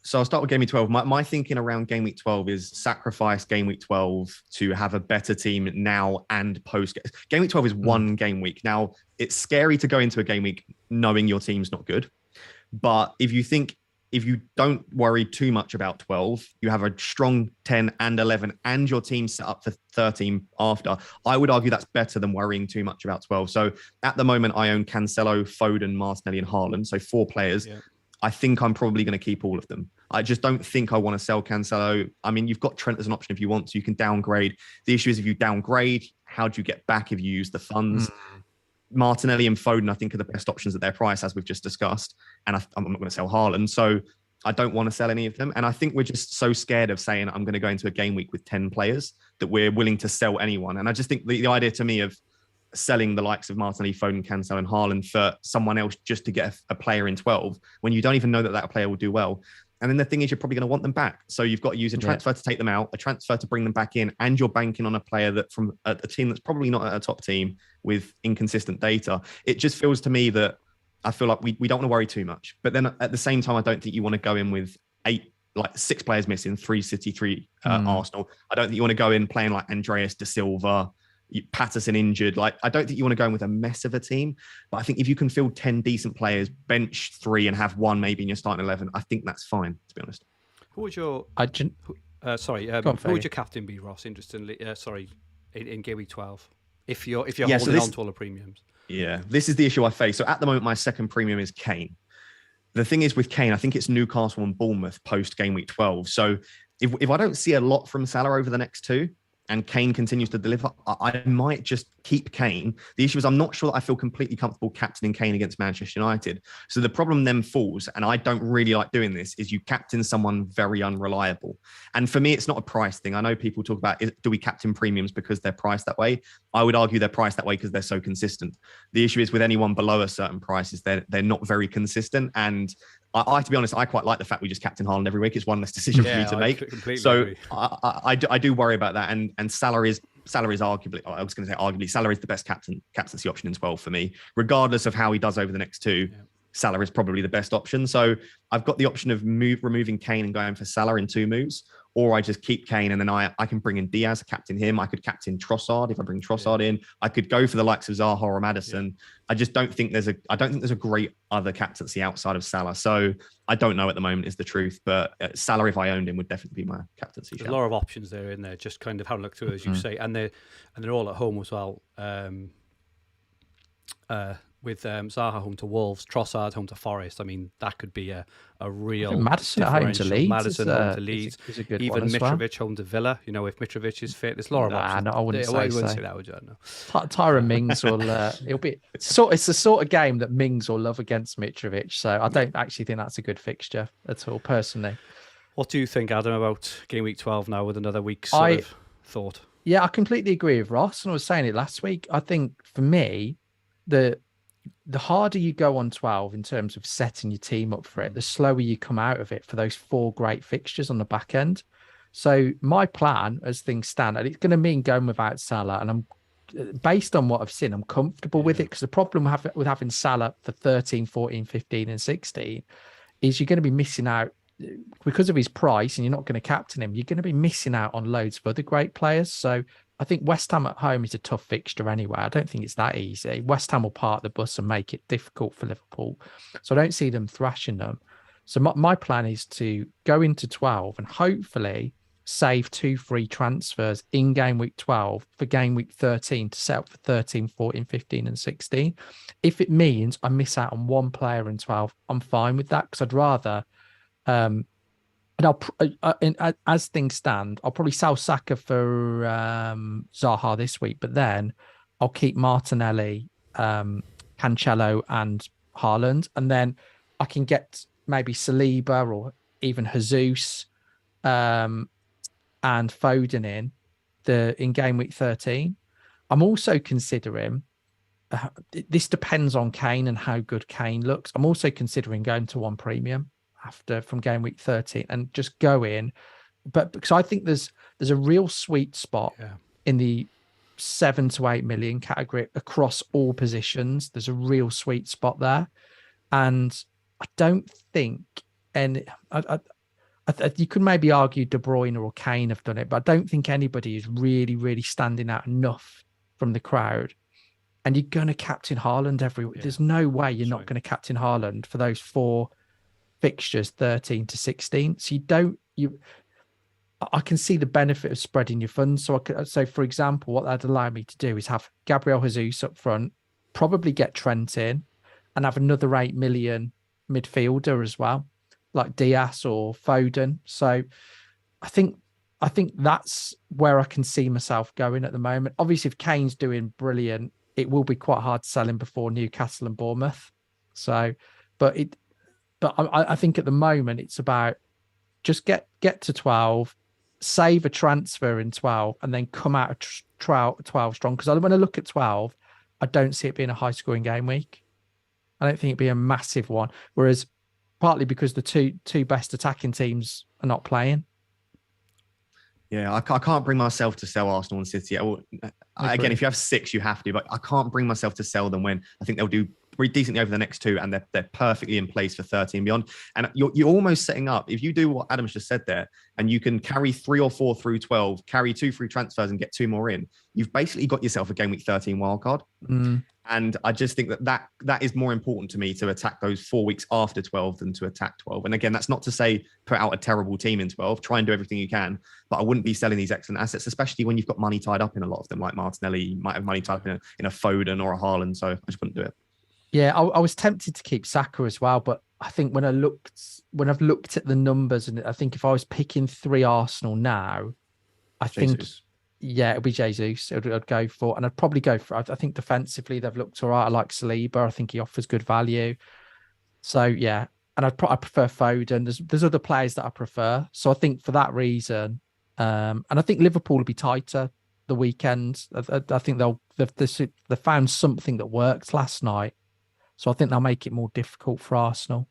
So I'll start with game week 12. My thinking around game week 12 is sacrifice game week 12 to have a better team now and post. Game week 12 is one game week. Now, it's scary to go into a game week knowing your team's not good. But if you don't worry too much about 12, you have a strong 10 and 11 and your team set up for 13 after, I would argue that's better than worrying too much about 12. So at the moment, I own Cancelo, Foden, Martinelli and Haaland. So 4 players. Yeah. I think I'm probably going to keep all of them. I just don't think I want to sell Cancelo. I mean, you've got Trent as an option if you want to. You can downgrade. The issue is if you downgrade, how do you get back if you use the funds? Martinelli and Foden, I think, are the best options at their price, as we've just discussed. And I'm not going to sell Haaland. So I don't want to sell any of them. And I think we're just so scared of saying I'm going to go into a game week with 10 players that we're willing to sell anyone. And I just think the idea to me of selling the likes of Martinelli, Foden, Cancelo and Haaland for someone else just to get a player in 12 when you don't even know that player will do well. And then the thing is, you're probably going to want them back. So you've got to use a transfer to take them out, a transfer to bring them back in, and you're banking on a player that from a team that's probably not at a top team with inconsistent data. It just feels to me that I feel like we don't want to worry too much. But then at the same time, I don't think you want to go in with 6 players missing, 3 City, 3 Arsenal. I don't think you want to go in playing like Andreas De Silva, Patterson injured. Like, I don't think you want to go in with a mess of a team, but I think if you can field 10 decent players, bench 3 and have 1 maybe in your starting 11, I think that's fine, to be honest. Who would your who would your captain be, Ross? Interestingly, in game week 12, if you're holding on to all the premiums. Yeah, this is the issue I face. So at the moment, my second premium is Kane. The thing is with Kane, I think it's Newcastle and Bournemouth post game week 12. So if I don't see a lot from Salah over the next 2, and Kane continues to deliver, I might just keep Kane. The issue is I'm not sure that I feel completely comfortable captaining Kane against Manchester United. So the problem then falls, and I don't really like doing this, is you captain someone very unreliable. And for me, it's not a price thing. I know people talk about, do we captain premiums because they're priced that way? I would argue they're priced that way because they're so consistent. The issue is with anyone below a certain price is they're not very consistent. And I, to be honest, I quite like the fact we just captain Haaland every week. It's one less decision for me to make. So I do worry about that. And Salah is arguably, I was going to say arguably, Salah is the best captaincy option in 12 for me, regardless of how he does over the next 2. Yeah. Salah is probably the best option. So I've got the option of removing Kane and going for Salah in 2 moves, or I just keep Kane and then I can bring in Diaz, captain him. I could captain Trossard if I bring Trossard in. I could go for the likes of Zaha or Maddison. Yeah. I just don't think there's a great other captaincy outside of Salah. So I don't know at the moment is the truth, but Salah, if I owned him, would definitely be my captaincy. There's a lot of options there in there, just kind of having a look through, as you say, and they're all at home as well. With Zaha home to Wolves, Trossard home to Forest. I mean, that could be a real Madison at home to Leeds. Madison home to Leeds. Is a good even one Mitrovic home to Villa. You know, if Mitrovic is fit, there's a lot of options. No, I wouldn't say that, would you? No. Tyrone Mings will. It's the sort of game that Mings will love against Mitrovic. So I don't actually think that's a good fixture at all, personally. What do you think, Adam, about game week 12 now with another week's sort of thought? Yeah, I completely agree with Ross, and I was saying it last week. I think for me, the harder you go on 12 in terms of setting your team up for it, the slower you come out of it for those 4 great fixtures on the back end. So my plan, as things stand, and it's going to mean going without Salah, and I'm based on what I've seen, I'm comfortable with it, because the problem with having Salah for 13, 14, 15 and 16 is you're going to be missing out because of his price, and you're not going to captain him. You're going to be missing out on loads of other great players. So I think West Ham at home is a tough fixture anyway. I don't think it's that easy. West Ham will park the bus and make it difficult for Liverpool. So I don't see them thrashing them. So my plan is to go into 12 and hopefully save 2 free transfers in game week 12 for game week 13 to set up for 13, 14, 15 and 16. If it means I miss out on 1 player in 12, I'm fine with that, because I'd rather... and as things stand, I'll probably sell Saka for Zaha this week, but then I'll keep Martinelli, Cancelo, and Haaland, and then I can get maybe Saliba or even Jesus and Foden in game week 13. I'm also considering. This depends on Kane and how good Kane looks. I'm also considering going to 1 premium from game week 13 and just go in, but because I think there's a real sweet spot in the 7 to 8 million category across all positions. There's a real sweet spot there, and I don't think, and you could maybe argue De Bruyne or Kane have done it, but I don't think anybody is really standing out enough from the crowd. And you're going to captain Haaland every week. There's no way you're not going to captain Haaland for those 4 fixtures 13 to 16. So I can see the benefit of spreading your funds. So for example, what that'd allow me to do is have Gabriel Jesus up front, probably get Trent in, and have another 8 million midfielder as well, like Diaz or Foden. So I think that's where I can see myself going at the moment. Obviously, if Kane's doing brilliant, it will be quite hard to sell him before Newcastle and Bournemouth. So, but I think at the moment it's about just get to 12, save a transfer in 12, and then come out of 12 strong. Because when I look at 12, I don't see it being a high scoring game week. I don't think it'd be a massive one. Whereas partly because the two best attacking teams are not playing. Yeah, I can't bring myself to sell Arsenal and City. Again, if you have 6, you have to, but I can't bring myself to sell them when I think they'll do pretty decently over the next 2, and they're perfectly in place for 13 and beyond. And you're almost setting up, if you do what Adam's just said there, and you can carry 3 or 4 through 12, carry 2 free transfers and get 2 more in, you've basically got yourself a game week 13 wildcard. And I just think that is more important to me to attack those 4 weeks after 12 than to attack 12. And again, that's not to say put out a terrible team in 12, try and do everything you can, but I wouldn't be selling these excellent assets, especially when you've got money tied up in a lot of them, like Martinelli. You might have money tied up in a Foden or a Haaland, so I just wouldn't do it. Yeah, I was tempted to keep Saka as well, but I think when I've looked at the numbers, and I think if I was picking 3 Arsenal now, it'd be Jesus. I'd go for, and I'd probably go for. I think defensively they've looked all right. I like Saliba. I think he offers good value. So yeah, and I prefer Foden. There's other players that I prefer. So I think for that reason, and I think Liverpool will be tighter the weekend. I think they found something that worked last night. So I think they'll make it more difficult for Arsenal.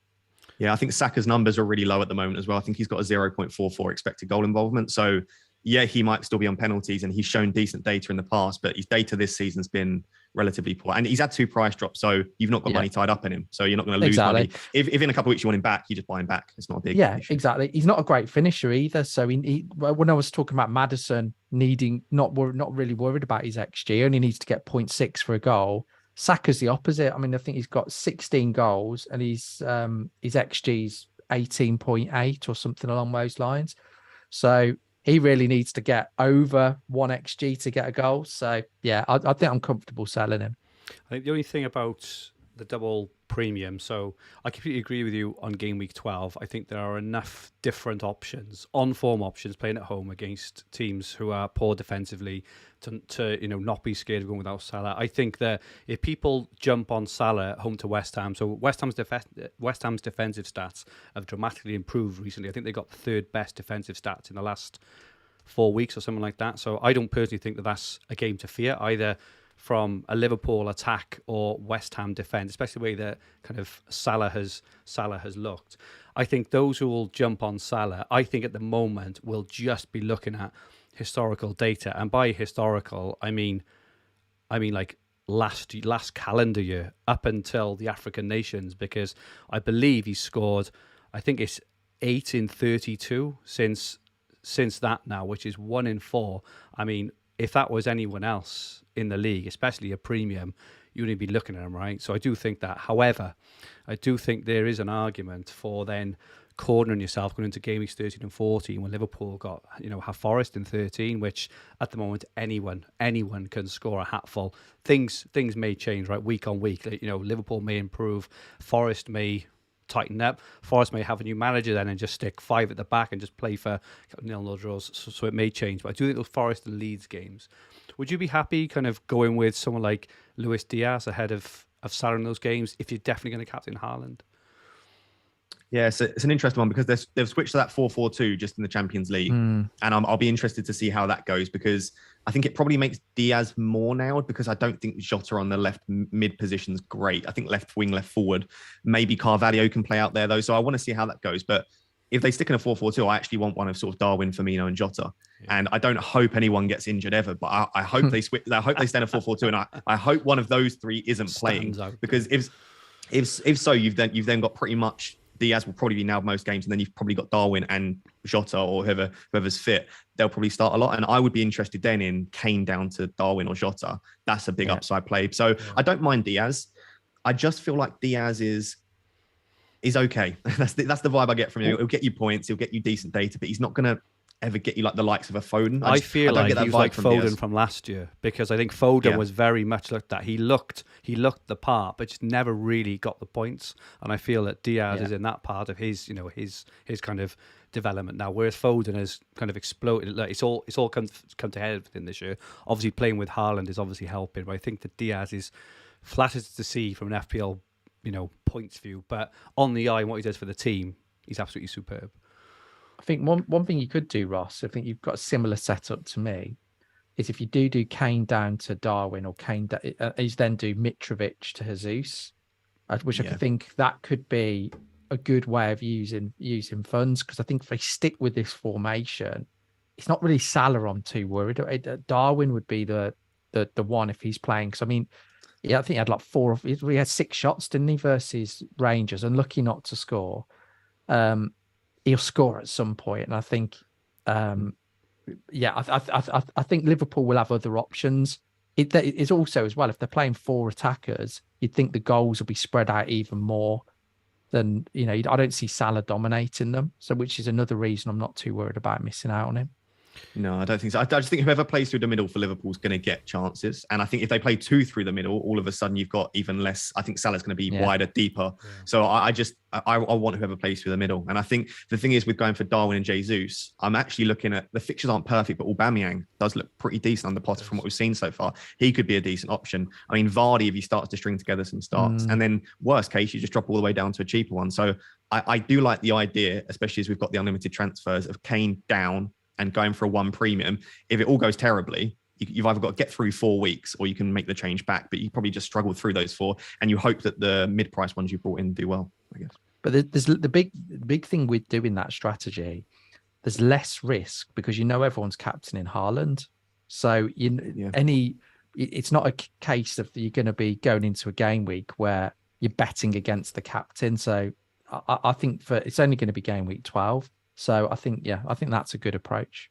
Yeah, I think Saka's numbers are really low at the moment as well. I think he's got a 0.44 expected goal involvement. So yeah, he might still be on penalties, and he's shown decent data in the past, but his data this season's been relatively poor. And he's had 2 price drops, so you've not got money tied up in him. So you're not going to lose money. If in a couple of weeks you want him back, you just buy him back. It's not a big issue. Exactly. He's not a great finisher either. So when I was talking about Maddison not really worried about his XG, only needs to get 0.6 for a goal. Saka's the opposite. I mean, I think he's got 16 goals and his XG's 18.8 or something along those lines. So he really needs to get over 1 XG to get a goal. So yeah, I think I'm comfortable selling him. I think the only thing about the double premium, so I completely agree with you on game week 12. I think there are enough different options, on-form options, playing at home against teams who are poor defensively to not be scared of going without Salah. I think that if people jump on Salah home to West Ham, so West Ham's defensive stats have dramatically improved recently. I think they got the 3rd best defensive stats in the last 4 weeks or something like that. So I don't personally think that that's a game to fear either from a Liverpool attack or West Ham defence, especially the way that kind of Salah has looked. I think those who will jump on Salah, I think at the moment will just be looking at historical data, and by historical, I mean like last calendar year up until the African nations, because I believe he scored, I think it's 8 in 32 since that now, which is 1 in 4. I mean, if that was anyone else in the league, especially a premium, you wouldn't be looking at him, right? So I do think that. However, I do think there is an argument for then cornering yourself going into game weeks 13 and 14 when Liverpool got, have Forest in 13, which at the moment anyone can score a hatful. Things may change, right, week on week. Liverpool may improve, Forest may tighten up, Forest may have a new manager then and just stick 5 at the back and just play for 0-0 draws, so it may change. But I do think those Forest and Leeds games, would you be happy kind of going with someone like Luis Diaz ahead of Salah in those games if you're definitely going to captain Haaland? Yeah, it's an interesting one because they've switched to that 4-4-2 just in the Champions League. And I'll be interested to see how that goes, because I think it probably makes Diaz more nailed, because I don't think Jota on the left mid position is great. I think left wing, left forward. Maybe Carvalho can play out there though. So I want to see how that goes. But if they stick in a 4-4-2, I actually want one of sort of Darwin, Firmino and Jota. Yeah. And I don't hope anyone gets injured ever, but I hope they switch. I hope they stay in a 4-4-2, and I hope one of those 3 isn't playing. Because if so, you've then got pretty much Diaz will probably be now most games, and then you've probably got Darwin and Jota or whoever's fit. They'll probably start a lot, and I would be interested then in Kane down to Darwin or Jota. That's a big upside play. So I don't mind Diaz. I just feel like Diaz is okay. That's the vibe I get from him. He'll get you points, he'll get you decent data, but he's not going to ever get you like the likes of a Foden. I feel like he was like Foden from last year, because I think Foden was very much looked at. He looked the part, but just never really got the points. And I feel that Diaz is in that part of his kind of development now, whereas Foden has kind of exploded. Like it's all come to head within this year. Obviously, playing with Haaland is obviously helping, but I think that Diaz is flattered to see from an FPL points view, but on the eye and what he does for the team, he's absolutely superb. I think one thing you could do, Ross, I think you've got a similar setup to me, is if you do Kane down to Darwin, or Kane is then do Mitrovic to Jesus, which I think that could be a good way of using funds, because I think if they stick with this formation, it's not really Salah I'm too worried. Darwin would be the one if he's playing, because I mean, I think he had like 4. He had 6 shots, didn't he, versus Rangers? Unlucky not to score. He'll score at some point, and I think, I think Liverpool will have other options. It is also as well, if they're playing 4 attackers, you'd think the goals will be spread out even more than I don't see Salah dominating them, so which is another reason I'm not too worried about missing out on him. No, I don't think so. I just think whoever plays through the middle for Liverpool is going to get chances. And I think if they play 2 through the middle, all of a sudden you've got even less. I think Salah's going to be wider, deeper. Yeah. So I want whoever plays through the middle. And I think the thing is with going for Darwin and Jesus, I'm actually looking at the fixtures aren't perfect, but Aubameyang does look pretty decent under Potter from what we've seen so far. He could be a decent option. I mean, Vardy, if he starts to string together some starts, and then worst case, you just drop all the way down to a cheaper one. So I do like the idea, especially as we've got the unlimited transfers, of Kane down and going for a 1 premium. If it all goes terribly, you've either got to get through 4 weeks or you can make the change back, but you probably just struggle through those 4, and you hope that the mid-price ones you brought in do well, I guess. But there's the big thing with doing that strategy there's less risk because you know everyone's captaining Haaland. So it's not a case of you're going to be going into a game week where you're betting against the captain. So I think it's only going to be game week 12. So I think that's a good approach.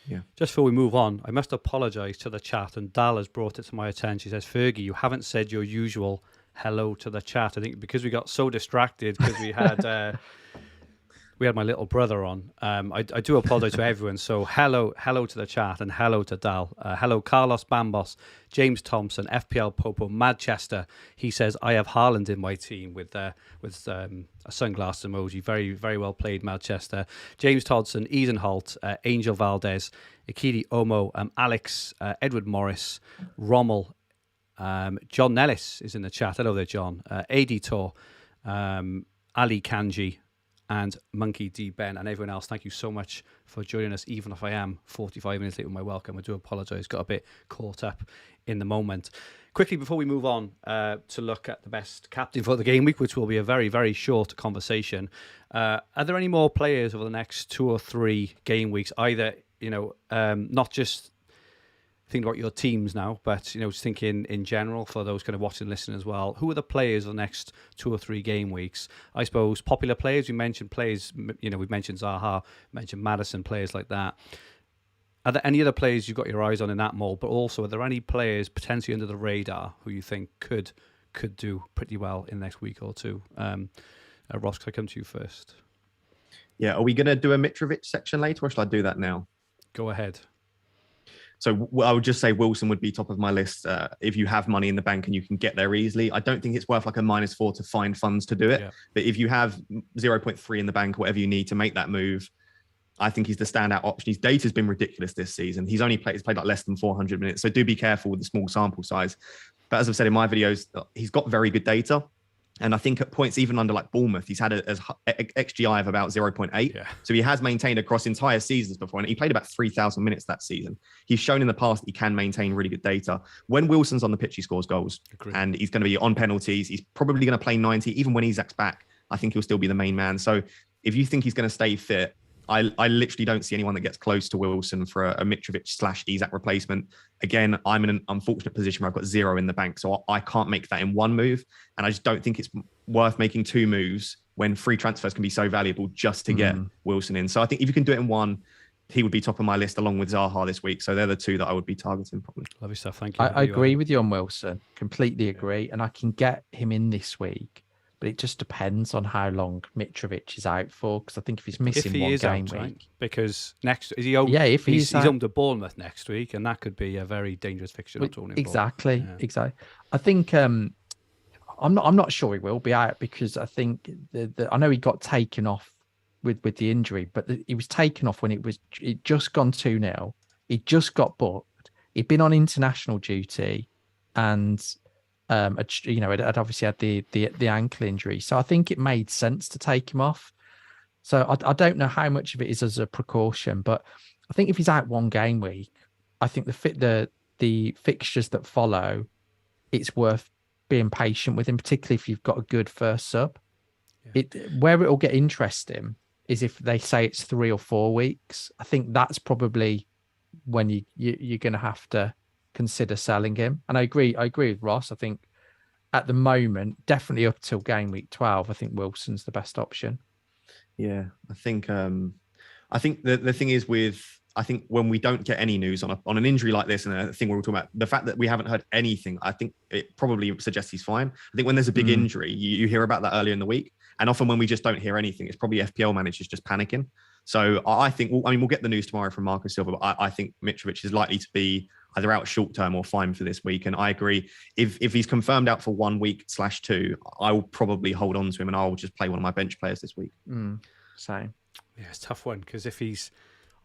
Yeah. Just before we move on, I must apologise to the chat, and Dal has brought it to my attention. He says, Fergie, you haven't said your usual hello to the chat. I think because we got so distracted because we had my little brother on. I do apologise to everyone. So hello to the chat, and hello to Dal. Hello, Carlos Bambos, James Thompson, FPL Popo, Manchester. He says, I have Haaland in my team with a sunglass emoji. Very, very well played, Manchester. James Todson, Eden Holt, Angel Valdez, Ikedi Omo, Alex, Edward Morris, Rommel, John Nellis is in the chat. Hello there, John. AD Tor, Ali Kanji, and Monkey D Ben, and everyone else. Thank you so much for joining us, even if I am 45 minutes late with my welcome. I do apologise, got a bit caught up in the moment. Quickly, before we move on to look at the best captain for the game week, which will be a very, very short conversation, are there any more players over the next 2 or 3 game weeks, either, not just thinking about your teams now, but just thinking in general for those kind of watching and listening as well, who are the players of the next 2 or 3 game weeks? I suppose popular players, we mentioned players, we've mentioned Zaha, mentioned Maddison, players like that. Are there any other players you've got your eyes on in that mold? But also, are there any players potentially under the radar who you think could do pretty well in the next week or two? Ross, can I come to you first? Yeah, are we going to do a Mitrovic section later, or should I do that now? Go ahead. So I would just say Wilson would be top of my list if you have money in the bank and you can get there easily. I don't think it's worth like a -4 to find funds to do it. Yeah. But if you have 0.3 in the bank, whatever you need to make that move, I think he's the standout option. His data's been ridiculous this season. He's played like less than 400 minutes. So do be careful with the small sample size. But as I've said in my videos, he's got very good data. And I think at points, even under like Bournemouth, he's had an XGI of about 0.8. Yeah. So he has maintained across entire seasons before. And he played about 3,000 minutes that season. He's shown in the past that he can maintain really good data. When Wilson's on the pitch, he scores goals. Agreed. And he's going to be on penalties. He's probably going to play 90. Even when Isak's back, I think he'll still be the main man. So if you think he's going to stay fit, I literally don't see anyone that gets close to Wilson for a Mitrovic/Isak replacement. Again, I'm in an unfortunate position where I've got 0 in the bank, so I can't make that in one move. And I just don't think it's worth making 2 moves when free transfers can be so valuable just to get Wilson in. So I think if you can do it in one, he would be top of my list along with Zaha this week. So they're the 2 that I would be targeting probably. Lovely stuff. Thank you. I agree with you on Wilson. Completely agree. And I can get him in this week. But it just depends on how long Mitrovic is out for. Because I think if he's missing one game week, right? Because next is he home? Yeah, if he's home to Bournemouth next week, and that could be a very dangerous fixture. Exactly. I think I'm not sure he will be out because I think I know he got taken off with the injury, but he was taken off when it just gone 2-0. He just got booked. He'd been on international duty, and I'd obviously had the ankle injury, so I think it made sense to take him off. So I don't know how much of it is as a precaution, but I think if he's out one game week, I think the fixtures that follow, it's worth being patient with him, particularly if you've got a good first sub. Yeah. Where it'll get interesting is if they say it's 3 or 4 weeks. I think that's probably when you're going to have to consider selling him. And I agree with Ross. I think at the moment, definitely up till game week 12, I think Wilson's the best option. Yeah, I think the thing is I think when we don't get any news on an injury like this, and a thing we're talking about, the fact that we haven't heard anything, I think it probably suggests he's fine. I think when there's a big injury, you hear about that earlier in the week, and often when we just don't hear anything, it's probably FPL managers just panicking. So I think, we'll get the news tomorrow from Marco Silva, but I think Mitrovic is likely to be either out short term or fine for this week. And I agree, if he's confirmed out for 1 week/2, I will probably hold on to him and I'll just play one of my bench players this week. Same. Yeah, it's a tough one because if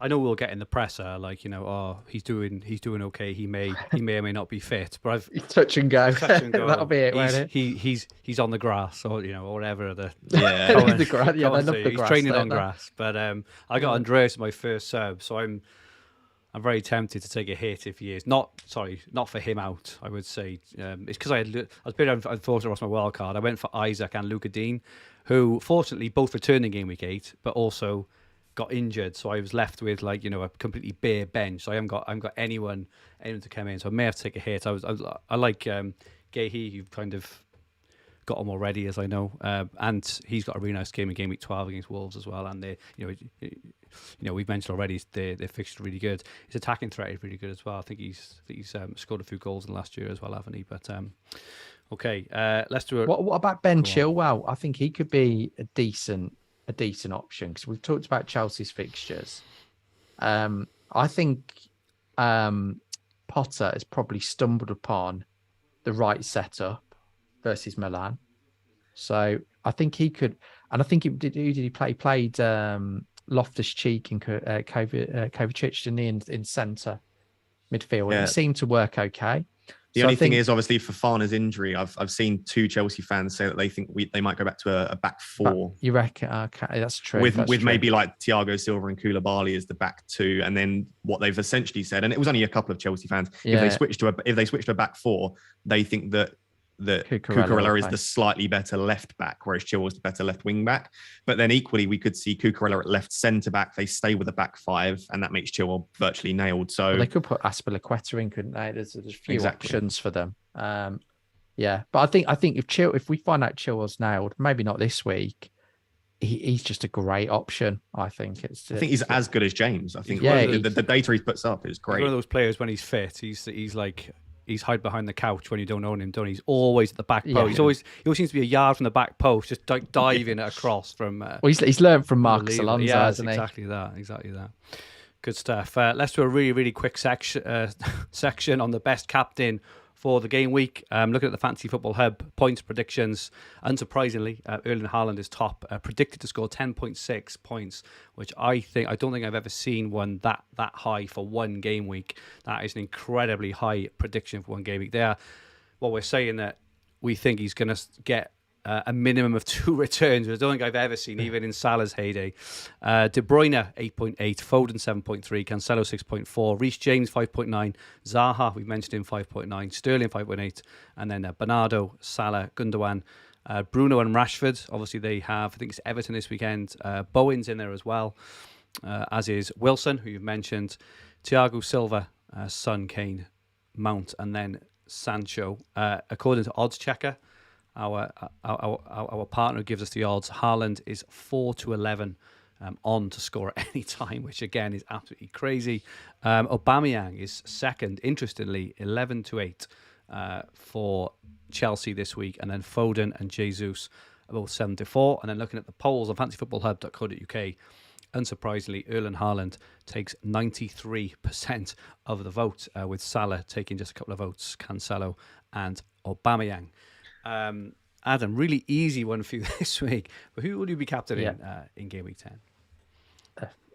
I know we'll get in the presser like, he's doing okay. He may or may not be fit, but touch and go. That'll be it, won't it? He's on the grass or whatever the the grass. Yeah, they love the he's grass. Training on grass. But I got Andreas my first sub, so I'm very tempted to take a hit if he is not for him out. I would say it's because I was a bit unfortunate. I lost my wild card. I went for Isak and Luca Dean, who fortunately both returned in game week 8, but also got injured, so I was left with like a completely bare bench. So I haven't got anyone to come in. So I may have to take a hit. I like Gahey. You've kind of got him already, as I know, and he's got a really nice game in game week 12 against Wolves as well. And they, we've mentioned already their fixture really good. His attacking threat is really good as well. I think he's scored a few goals in the last year as well, haven't he? But okay, let's do it. What about Ben Chilwell? I think he could be a decent option because we've talked about Chelsea's fixtures. I think Potter has probably stumbled upon the right setup versus Milan. So I think he could, and I think who did he play? He played Loftus-Cheek and Kovacic in centre midfield. Yeah. It seemed to work okay. The only thing is, obviously, Fofana's injury. I've seen 2 Chelsea fans say that they think they might go back to a back 4. You reckon? Okay, that's true. With maybe like Thiago Silva and Koulibaly as the back 2, and then what they've essentially said, and it was only a couple of Chelsea fans. Yeah. If they switch to a back 4, they think that Cucurella is the slightly better left back, whereas Chilwell's the better left wing back. But then equally, we could see Cucurella at left centre back. They stay with a back 5, and that makes Chilwell virtually nailed. So they could put Azpilicueta in, couldn't they? There's a few options for them. Yeah, but I think if we find out Chilwell's nailed, maybe not this week, he's just a great option. I think he's as good as James. I think the data he puts up is great. He's one of those players when he's fit, he's like. He's hide behind the couch when you don't own him, don't he? He's always at the back post. He always seems to be a yard from the back post, just diving it across from. Well, he's learned from Marcus Alonso, hasn't he? Exactly that. Good stuff. Let's do a really, really quick section on the best captain for the game week. Looking at the Fantasy Football Hub points predictions, unsurprisingly, Erling Haaland is top, predicted to score 10.6 points, which I don't think I've ever seen one that high for one game week. That is an incredibly high prediction for one game week. We're saying that we think he's going to get a minimum of 2 returns, which I don't think I've ever seen, even in Salah's heyday. De Bruyne 8.8, Foden 7.3, Cancelo 6.4, Reece James 5.9, Zaha, we've mentioned him, 5.9, Sterling 5.8, and then Bernardo, Salah, Gundogan, Bruno and Rashford. Obviously they have, I think it's Everton this weekend. Bowen's in there as well, as is Wilson, who you've mentioned, Thiago Silva, Son, Kane, Mount, and then Sancho. According to Odds Checker, our partner gives us the odds. Haaland is 4-11 on to score at any time, which again is absolutely crazy. Aubameyang is second, interestingly, 11-8 for Chelsea this week, and then Foden and Jesus are both 7-4. And then looking at the polls on fantasyfootballhub.co.uk, unsurprisingly, Erling Haaland takes 93% of the vote, with Salah taking just a couple of votes, Cancelo and Aubameyang. Adam, really easy one for you this week. But who would you be captaining in game week 10?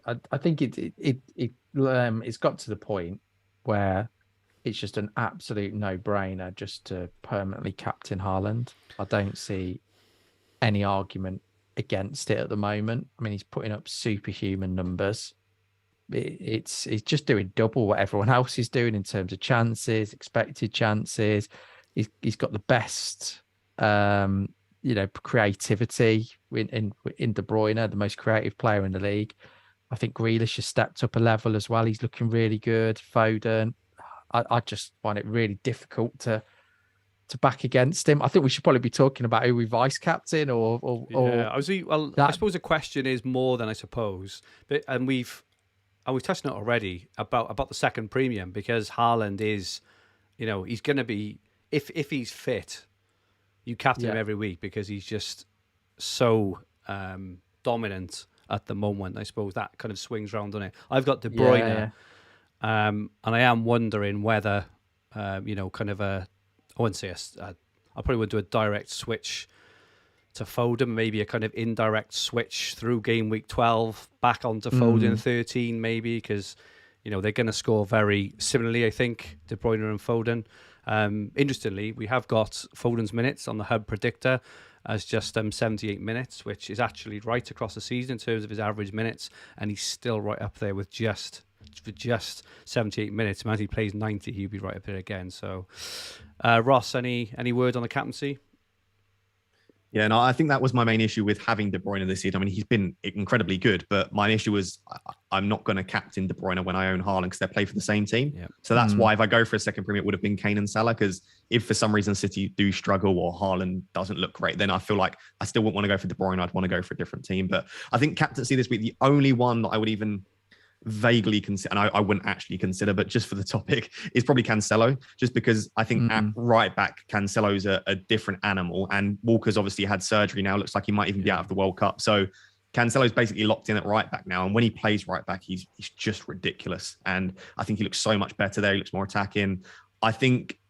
I think it's got to the point where it's just an absolute no-brainer just to permanently captain Haaland. I don't see any argument against it at the moment. I mean, he's putting up superhuman numbers. It's just doing double what everyone else is doing in terms of chances, expected chances. He's got the best, creativity in De Bruyne, the most creative player in the league. I think Grealish has stepped up a level as well. He's looking really good. Foden, I just find it really difficult to back against him. I think we should probably be talking about who we vice captain or. I suppose the question is more than I suppose, but we've touched on it already about the second premium, because Haaland is, he's going to be. If he's fit, you captain him every week because he's just so dominant at the moment. I suppose that kind of swings round on it. I've got De Bruyne, and I am wondering whether, I wouldn't say I probably would do a direct switch to Foden, maybe a kind of indirect switch through game week 12 back onto Foden 13, maybe, because they're going to score very similarly, I think, De Bruyne and Foden. Interestingly, we have got Foden's minutes on the Hub Predictor as just 78 minutes, which is actually right across the season in terms of his average minutes, and he's still right up there with just 78 minutes. As he plays 90, he'll be right up there again. So, Ross, any word on the captaincy? Yeah, no, I think that was my main issue with having De Bruyne this season. I mean, he's been incredibly good, but my issue was I'm not going to captain De Bruyne when I own Haaland because they play for the same team. Yeah. So that's why if I go for a second premium, it would have been Kane and Salah, because if for some reason City do struggle or Haaland doesn't look great, then I feel like I still wouldn't want to go for De Bruyne. I'd want to go for a different team. But I think captaincy this week, the only one that I would even vaguely consider, and I wouldn't actually consider, but just for the topic, is probably Cancelo, just because I think at right back, Cancelo's a different animal, and Walker's obviously had surgery now. Looks like he might even be out of the World Cup. So Cancelo's basically locked in at right back now, and when he plays right back, he's just ridiculous. And I think he looks so much better there. He looks more attacking. I think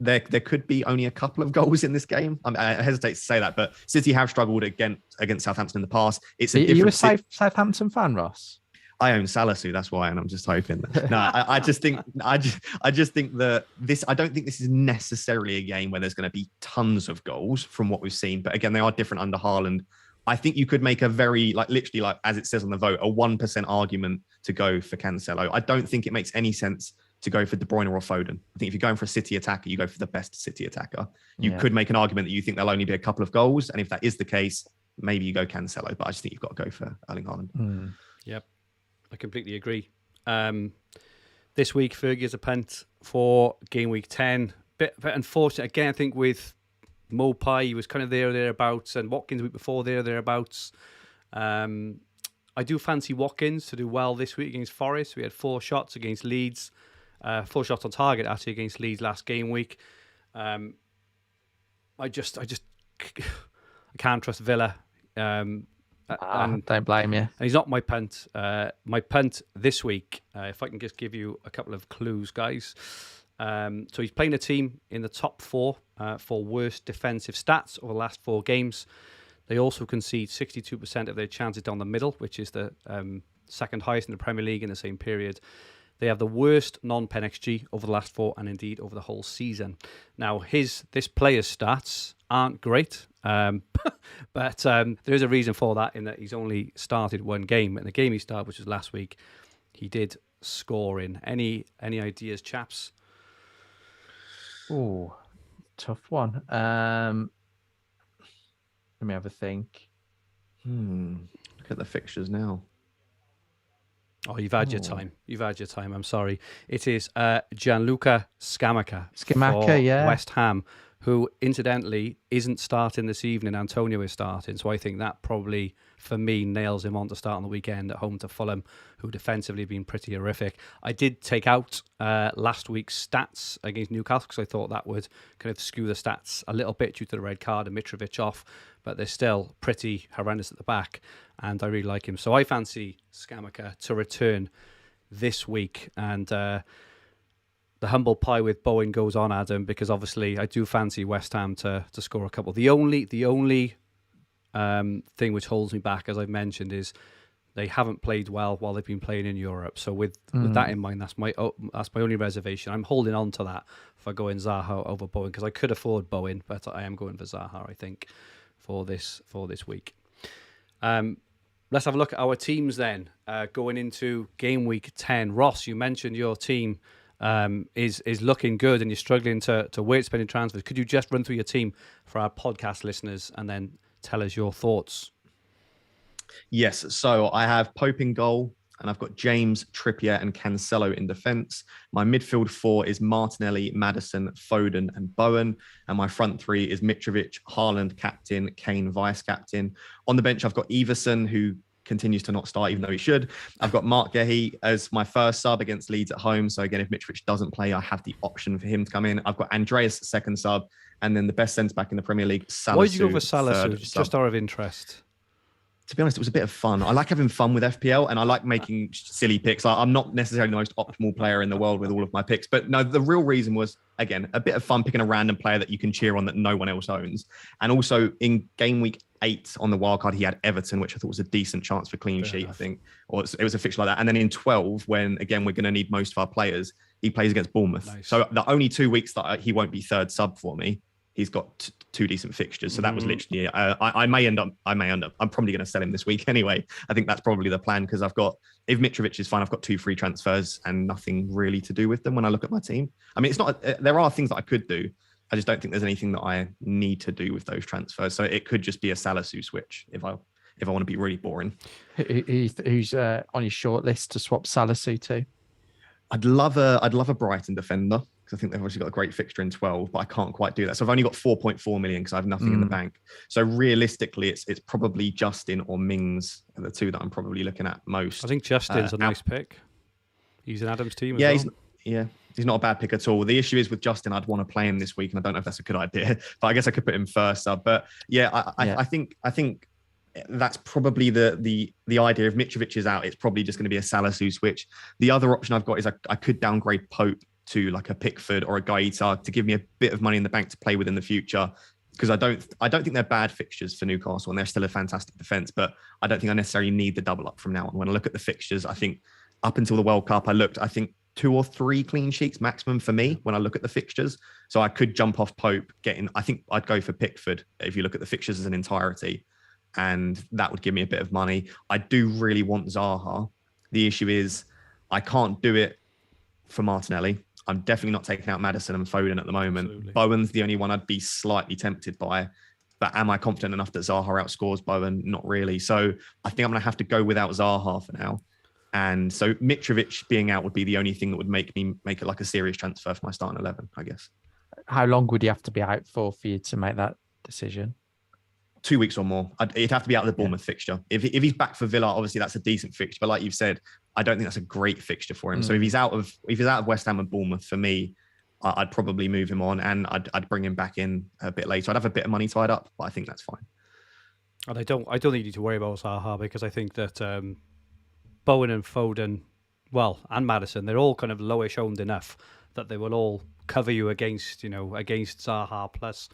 there could be only a couple of goals in this game. I hesitate to say that, but City have struggled against Southampton in the past. Are you a Southampton fan, Ross? I own Salisu, that's why, and I'm just hoping. No, I just think that this. I don't think this is necessarily a game where there's going to be tons of goals from what we've seen. But again, they are different under Haaland. I think you could make a very literally as it says on the vote, a 1% argument to go for Cancelo. I don't think it makes any sense to go for De Bruyne or Foden. I think if you're going for a City attacker, you go for the best City attacker. You could make an argument that you think there'll only be a couple of goals, and if that is the case, maybe you go Cancelo. But I just think you've got to go for Erling Haaland. Yep. I completely agree. This week, Fergie is a punt for game week 10. Bit unfortunate. Again, I think with Mopai, he was kind of thereabouts, and Watkins the week before thereabouts. I do fancy Watkins to do well this week against Forest. We had 4 shots against Leeds. 4 shots on target, actually, against Leeds last game week. I can't trust Villa. Don't blame you. And he's not my punt. My punt this week, if I can just give you a couple of clues, guys. So he's playing a team in the top 4 for worst defensive stats over the last 4 games. They also concede 62% of their chances down the middle, which is the second highest in the Premier League in the same period. They have the worst non-pen XG over the last 4 and indeed over the whole season. Now, this player's stats aren't great, but there is a reason for that in that he's only started 1 game. And the game he started, which was last week, he did score in. Any ideas, chaps? Oh, tough one. Let me have a think. Look at the fixtures now. Oh, you've had your time. You've had your time. I'm sorry. It is Gianluca Scamacca for West Ham, who incidentally isn't starting this evening. Antonio is starting. So I think that probably, for me, nails him on to start on the weekend at home to Fulham, who defensively have been pretty horrific. I did take out last week's stats against Newcastle because I thought that would kind of skew the stats a little bit due to the red card and Mitrovic off, but they're still pretty horrendous at the back, and I really like him. So I fancy Scamacca to return this week, and the humble pie with Bowen goes on, Adam, because obviously I do fancy West Ham to score a couple. The only thing which holds me back, as I've mentioned, is they haven't played well while they've been playing in Europe. So with that in mind, that's my only reservation. I'm holding on to that for going Zaha over Bowen because I could afford Bowen, but I am going for Zaha, I think, for this week. Let's have a look at our teams then, going into game week 10. Ross, you mentioned your team is looking good and you're struggling to wait spending transfers. Could you just run through your team for our podcast listeners and then tell us your thoughts? Yes, so I have Pope in goal, and I've got James, Trippier, and Cancelo in defence. My midfield 4 is Martinelli, Maddison, Foden, and Bowen. And my front 3 is Mitrovic, Haaland, captain, Kane, vice-captain. On the bench, I've got Everson, who continues to not start, even though he should. I've got Mark Gehi as my first sub against Leeds at home. So again, if Mitrovic doesn't play, I have the option for him to come in. I've got Andreas, second sub, and then the best centre-back in the Premier League, Salisu. Why did you go for Salisu? Just out of interest. To be honest, it was a bit of fun. I like having fun with FPL and I like making silly picks. I'm not necessarily the most optimal player in the world with all of my picks, but no, the real reason was, again, a bit of fun picking a random player that you can cheer on that no one else owns. And also in game week 8 on the wildcard, he had Everton, which I thought was a decent chance for clean sheet, I think. Or it was a fixture like that. And then in 12, when, again, we're going to need most of our players, he plays against Bournemouth. Nice. So the only 2 weeks that he won't be third sub for me, he's got 2 decent fixtures. So that was literally, I may end up, I'm probably going to sell him this week anyway. I think that's probably the plan because if Mitrovic is fine, I've got 2 free transfers and nothing really to do with them when I look at my team. I mean, it's not, there are things that I could do, I just don't think there's anything that I need to do with those transfers. So it could just be a Salisu switch if I want to be really boring. Who's on your short list to swap Salisu to? I'd love a Brighton defender because I think they've obviously got a great fixture in 12, but I can't quite do that. So I've only got 4.4 million because I have nothing in the bank. So realistically, it's probably Justin or Mings are the two that I'm probably looking at most. I think Justin's a nice pick. He's in Adam's team as well. He's not a bad pick at all. The issue is with Justin, I'd want to play him this week, and I don't know if that's a good idea, but I guess I could put him first sub. But I think that's probably the idea. If Mitrovic is out, it's probably just going to be a Salisu switch. The other option I've got is I could downgrade Pope to like a Pickford or a Gaeta to give me a bit of money in the bank to play with in the future. Because I don't think they're bad fixtures for Newcastle, and they're still a fantastic defense. But I don't think I necessarily need the double up from now on. When I look at the fixtures, I think up until the World Cup, I think 2 or 3 clean sheets maximum for me when I look at the fixtures. So I could jump off Pope, I think I'd go for Pickford if you look at the fixtures as an entirety. And that would give me a bit of money. I do really want Zaha. The issue is I can't do it for Martinelli. I'm definitely not taking out Maddison and Foden at the moment. Absolutely. Bowen's the only one I'd be slightly tempted by. But am I confident enough that Zaha outscores Bowen? Not really. So I think I'm going to have to go without Zaha for now. And so Mitrovic being out would be the only thing that would make me make it like a serious transfer for my starting 11, I guess. How long would he have to be out for you to make that decision? 2 weeks or more. It'd have to be out of the Bournemouth fixture. If he's back for Villa, obviously that's a decent fixture. But like you've said, I don't think that's a great fixture for him. So if he's out of West Ham and Bournemouth, for me, I'd probably move him on and I'd bring him back in a bit later. I'd have a bit of money tied up, but I think that's fine. And I don't need you to worry about Zaha because I think that Bowen and Foden, and Maddison, they're all kind of lowish owned enough that they will all cover you against Zaha plus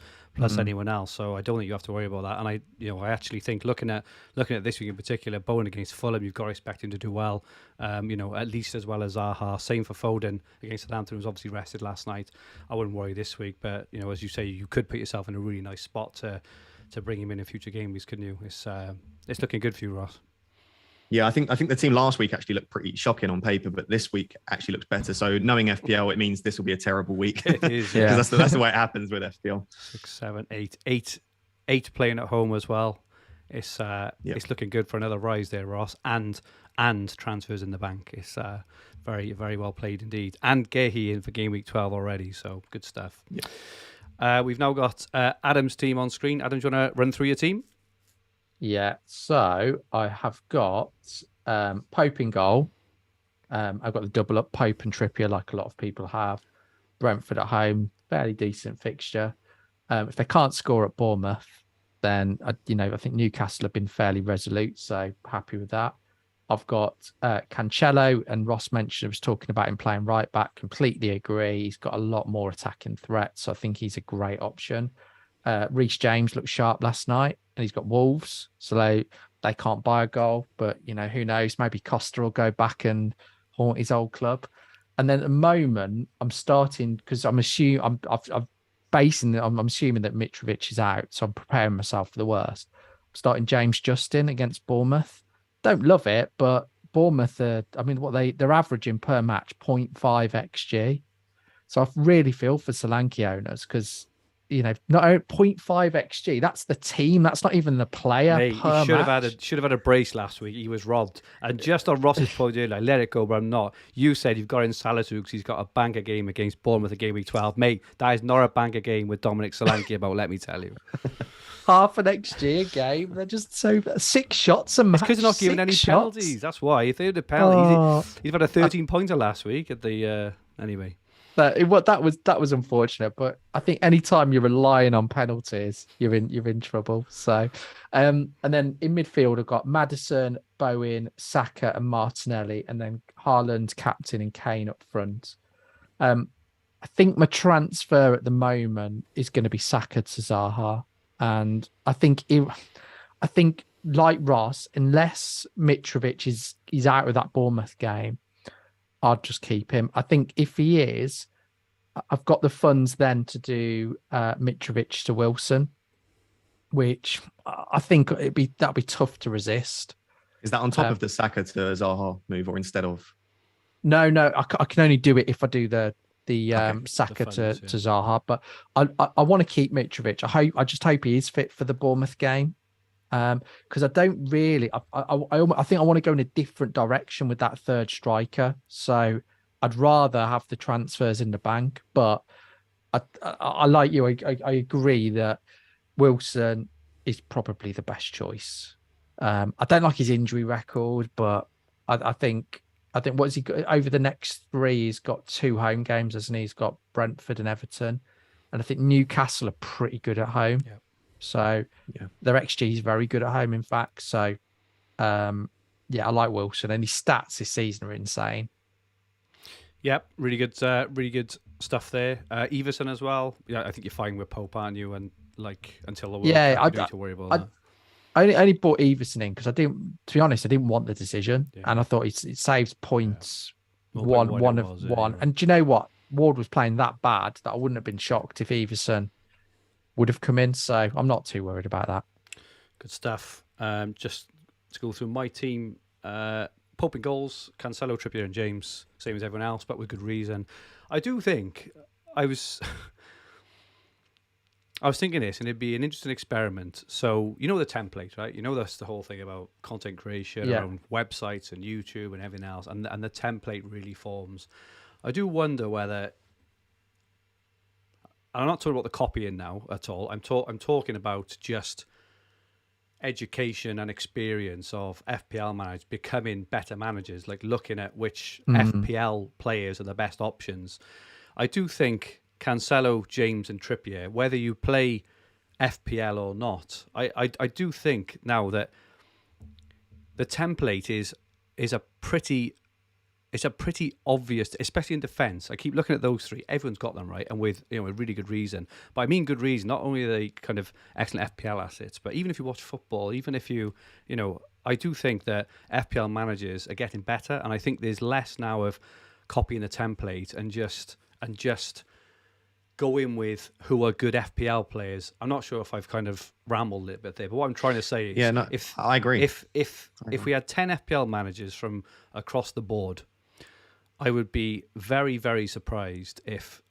anyone else. So I don't think you have to worry about that. And I actually think looking at this week in particular, Bowen against Fulham, you've got to expect him to do well. At least as well as Zaha. Same for Foden against Southampton, who was obviously rested last night. I wouldn't worry this week, but as you say, you could put yourself in a really nice spot to bring him in future game weeks, couldn't you? It's looking good for you, Ross. Yeah, I think the team last week actually looked pretty shocking on paper, but this week actually looks better. So knowing FPL, it means this will be a terrible week. It is, yeah. Because that's the way it happens with FPL. 6, 7, 8 playing at home as well. It's looking good for another rise there, Ross, and transfers in the bank. It's very, very well played indeed. And Gehi in for game week 12 already, so good stuff. Yeah. We've now got Adam's team on screen. Adam, do you want to run through your team? Yeah, so I have got Pope in goal. I've got the double up Pope and Trippier, like a lot of people have. Brentford at home, fairly decent fixture. If they can't score at Bournemouth, then I think Newcastle have been fairly resolute, so happy with that. I've got Cancelo, and Ross mentioned, I was talking about him playing right back. Completely agree. He's got a lot more attacking threat, so I think he's a great option. Reece James looked sharp last night, and he's got Wolves, so they can't buy a goal. But who knows? Maybe Costa will go back and haunt his old club. And then at the moment, I'm starting because I'm assuming I'm assuming that Mitrovic is out, so I'm preparing myself for the worst. I'm starting James Justin against Bournemouth. Don't love it, but Bournemouth they're averaging per match 0.5 xg. So I really feel for Solanke owners because not 0.5 xg. That's the team. That's not even the player. Hey, per he should match. have had a brace last week. He was robbed. And just on Ross's point earlier, let it go, but I'm not. You said you've got in Salisu because he's got a banker game against Bournemouth at game week 12. Mate, that is not a banker game with Dominic Solanke about. Let me tell you. Half an xg a game. They're just so 6 shots a match. Because they're not giving any penalties. That's why. If they had a penalty, he'd had a 13-pointer last week at the anyway. That was unfortunate, but I think anytime you're relying on penalties, you're in trouble. So, and then in midfield, I've got Maddison, Bowen, Saka, and Martinelli, and then Haaland, captain, and Kane up front. I think my transfer at the moment is going to be Saka to Zaha, and I think like Ross, unless Mitrovic is out of that Bournemouth game, I'd just keep him. I think if he is, I've got the funds then to do Mitrovic to Wilson, which I think that'd be tough to resist. Is that on top of the Saka to Zaha move or instead of? No, I can only do it if I do the the Saka funds, to Zaha, but I want to keep Mitrovic. I just hope he is fit for the Bournemouth game. Because I don't really, I think I want to go in a different direction with that third striker. So I'd rather have the transfers in the bank, but I like you. I agree that Wilson is probably the best choice. I don't like his injury record, but I think what's he got over the next 3? He's got 2 home games, hasn't he? He's got Brentford and Everton, and I think Newcastle are pretty good at home. Yeah. So their XG is very good at home, in fact. So I like Wilson, and his stats this season are insane. Yep, really good stuff there. Everson as well. Yeah, I think you're fine with Pope, aren't you? And until the World Cup, you don't need to worry about that. I only bought Everson in because I didn't. To be honest, I didn't want the decision, and I thought it saves points. Yeah. One of one. And do you know what? Ward was playing that bad that I wouldn't have been shocked if Everson would have come in. So I'm not too worried about that. Good stuff. Just to go through my team, Pope in goals, Cancelo, Trippier and James, same as everyone else, but with good reason. I do think I was thinking this, and it'd be an interesting experiment. So you know the template, right? You know that's the whole thing about content creation around websites and YouTube and everything else, and the template really forms. I do wonder whether, I'm not talking about the copying now at all. I'm talking about just education and experience of FPL managers becoming better managers, like looking at which FPL players are the best options. I do think Cancelo, James and Trippier, whether you play FPL or not, I do think now that the template is a pretty obvious, especially in defence. I keep looking at those 3. Everyone's got them, right? And with a really good reason. But I mean good reason. Not only are they kind of excellent FPL assets, but even if you watch football, even if I do think that FPL managers are getting better, and I think there's less now of copying the template and just go in with who are good FPL players. I'm not sure if I've kind of rambled a little bit there, but what I'm trying to say is, I agree. If we had 10 FPL managers from across the board, I would be very, very surprised if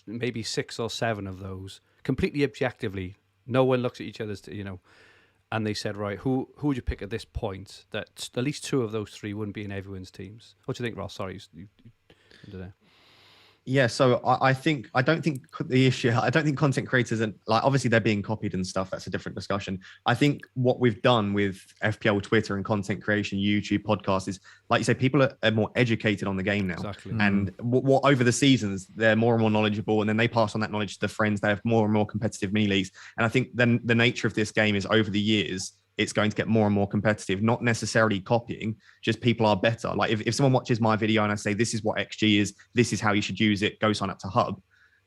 maybe 6 or 7 of those, completely objectively, no one looks at each other's, and they said, right, who would you pick at this point? That at least 2 of those 3 wouldn't be in everyone's teams. What do you think, Ross? Sorry, you there. Yeah, so I don't think content creators and obviously they're being copied and stuff. That's a different discussion. I think what we've done with FPL Twitter and content creation, YouTube, podcasts is, like you say, people are more educated on the game now. Exactly. And what over the seasons, they're more and more knowledgeable, and then they pass on that knowledge to their friends. They have more and more competitive mini leagues. And I think then the nature of this game is over the years, it's going to get more and more competitive, not necessarily copying, just people are better. Like if someone watches my video and I say, this is what XG is, this is how you should use it, go sign up to Hub,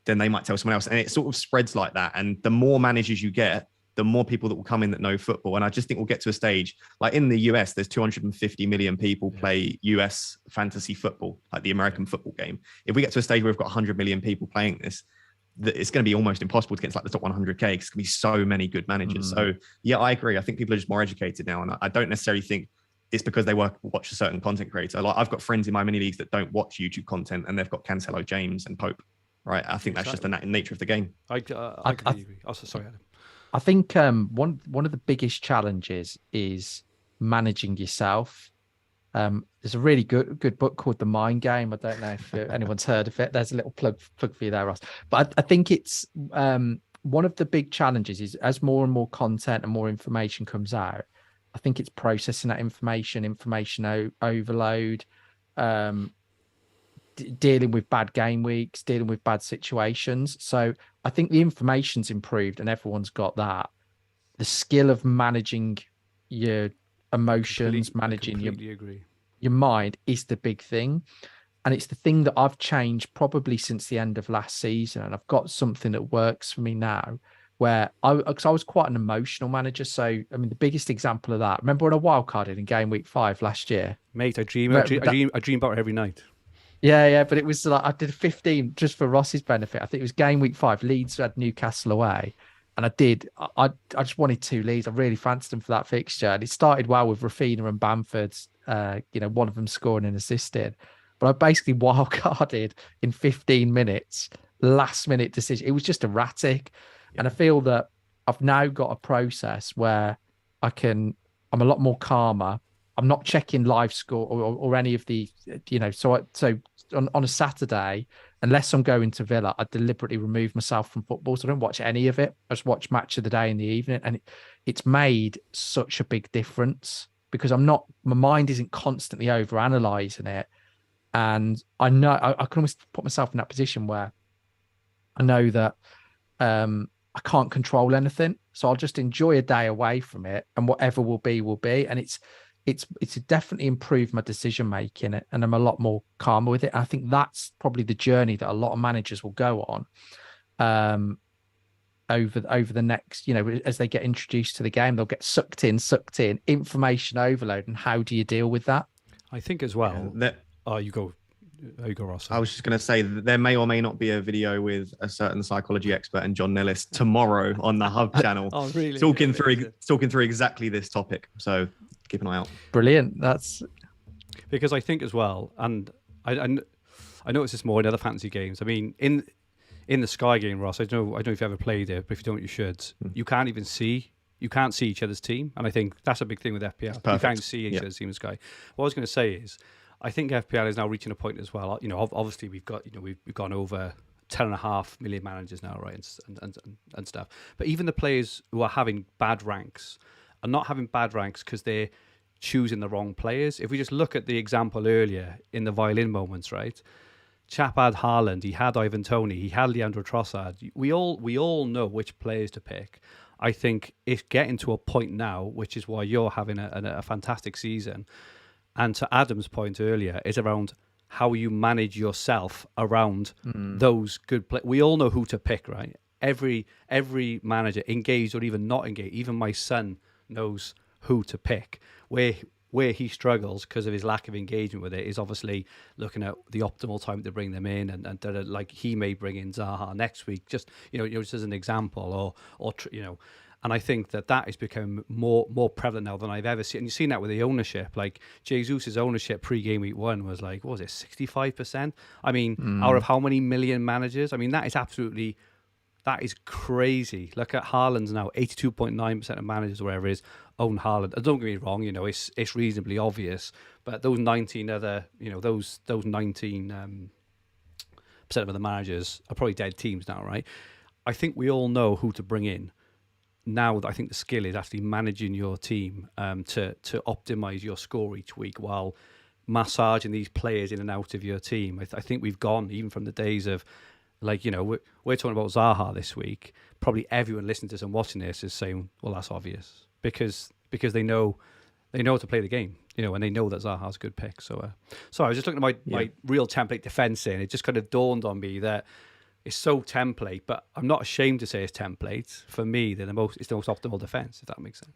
then they might tell someone else. And it sort of spreads like that. And the more managers you get, the more people that will come in that know football. And I just think we'll get to a stage, like in the US, there's 250 million people play US fantasy football, like the American football game. If we get to a stage where we've got 100 million people playing this, it's going to be almost impossible to get into the top 100k because there's going to be so many good managers. So yeah, I agree. I think people are just more educated now, and I don't necessarily think it's because they watch a certain content creator. Like I've got friends in my mini leagues that don't watch YouTube content, and they've got Cancelo, James, and Pope. Right? I think that's just the nature of the game. I agree. Sorry, Adam. I think one of the biggest challenges is managing yourself. There's a really good book called The Mind Game. I don't know if anyone's heard of it. There's a little plug for you there, Ross. But I think it's one of the big challenges is as more and more content and more information comes out, I think it's processing that information overload, dealing with bad game weeks, dealing with bad situations. So I think the information's improved and everyone's got that. The skill of managing your emotions, managing your mind is the big thing. And it's the thing that I've changed probably since the end of last season. And I've got something that works for me now where I was quite an emotional manager. So, I mean, the biggest example of that, remember when I wildcarded in game week 5 last year? Mate, I dream about it every night. Yeah. But it was like, I did 15 just for Ross's benefit. I think it was game week 5. Leeds had Newcastle away. And I just wanted 2 leads. I really fancied them for that fixture. And it started well with Rafinha and Bamford, one of them scoring and assisting. but I basically wildcarded in 15 minutes, last minute decision. It was just erratic. And I feel that I've now got a process where I'm a lot more calmer. I'm not checking live score or any of the, so on a Saturday, unless I'm going to Villa, I deliberately remove myself from football. So I don't watch any of it. I just watch Match of the Day in the evening. And it's made such a big difference because my mind isn't constantly over analyzing it. And I know I can almost put myself in that position where I know that I can't control anything. So I'll just enjoy a day away from it, and whatever will be, will be. And it's definitely improved my decision making, and I'm a lot more calmer with it. I think that's probably the journey that a lot of managers will go on over the next, as they get introduced to the game, they'll get sucked in, information overload. And how do you deal with that? I think as well. You go, Ross. I was just going to say that there may or may not be a video with a certain psychology expert and John Nellis tomorrow on the Hub channel, really? talking through exactly this topic. So keep an eye out. Brilliant. That's because I think as well, and I noticed this more in other fantasy games. I mean, in the Sky game, Ross, I don't know if you've ever played it, but if you don't, you should. You can't see each other's team, and I think that's a big thing with FPL. You can't see each other's team in Sky. What I was going to say is, I think FPL is now reaching a point as well. Obviously we've got, we've gone over 10.5 million managers now, right, and stuff. But even the players who are having bad ranks are not having bad ranks because they're choosing the wrong players. If we just look at the example earlier in the violin moments, right? Chap had Haaland, he had Ivan Toney, he had Leandro Trossard. We all know which players to pick. I think it's getting to a point now, which is why you're having a fantastic season. And to Adam's point earlier, is around how you manage yourself around those good players. We all know who to pick, right? Every manager, engaged or even not engaged, even my son knows who to pick. Where he struggles because of his lack of engagement with it is obviously looking at the optimal time to bring them in, and like he may bring in Zaha next week, just just as an example, or. And I think that is become more prevalent now than I've ever seen. And you've seen that with the ownership. Like Jesus' ownership pre-game week 1 was like, what was it, 65%? I mean, out of how many million managers? I mean, that is crazy. Look at Haaland's now, 82.9% of managers, or wherever it is, own Haaland. And don't get me wrong, it's reasonably obvious. But those 19 other, those 19% of the managers are probably dead teams now, right? I think we all know who to bring in. Now, I think the skill is actually managing your team to optimize your score each week while massaging these players in and out of your team. I think we've gone even from the days of, like, we're talking about Zaha this week. Probably everyone listening to this and watching this is saying, well, that's obvious because they know how to play the game, and they know that Zaha's a good pick. So I was just looking at my real template defense in. It just kind of dawned on me that it's so template, but I'm not ashamed to say it's template. For me, it's the most optimal defense, if that makes sense.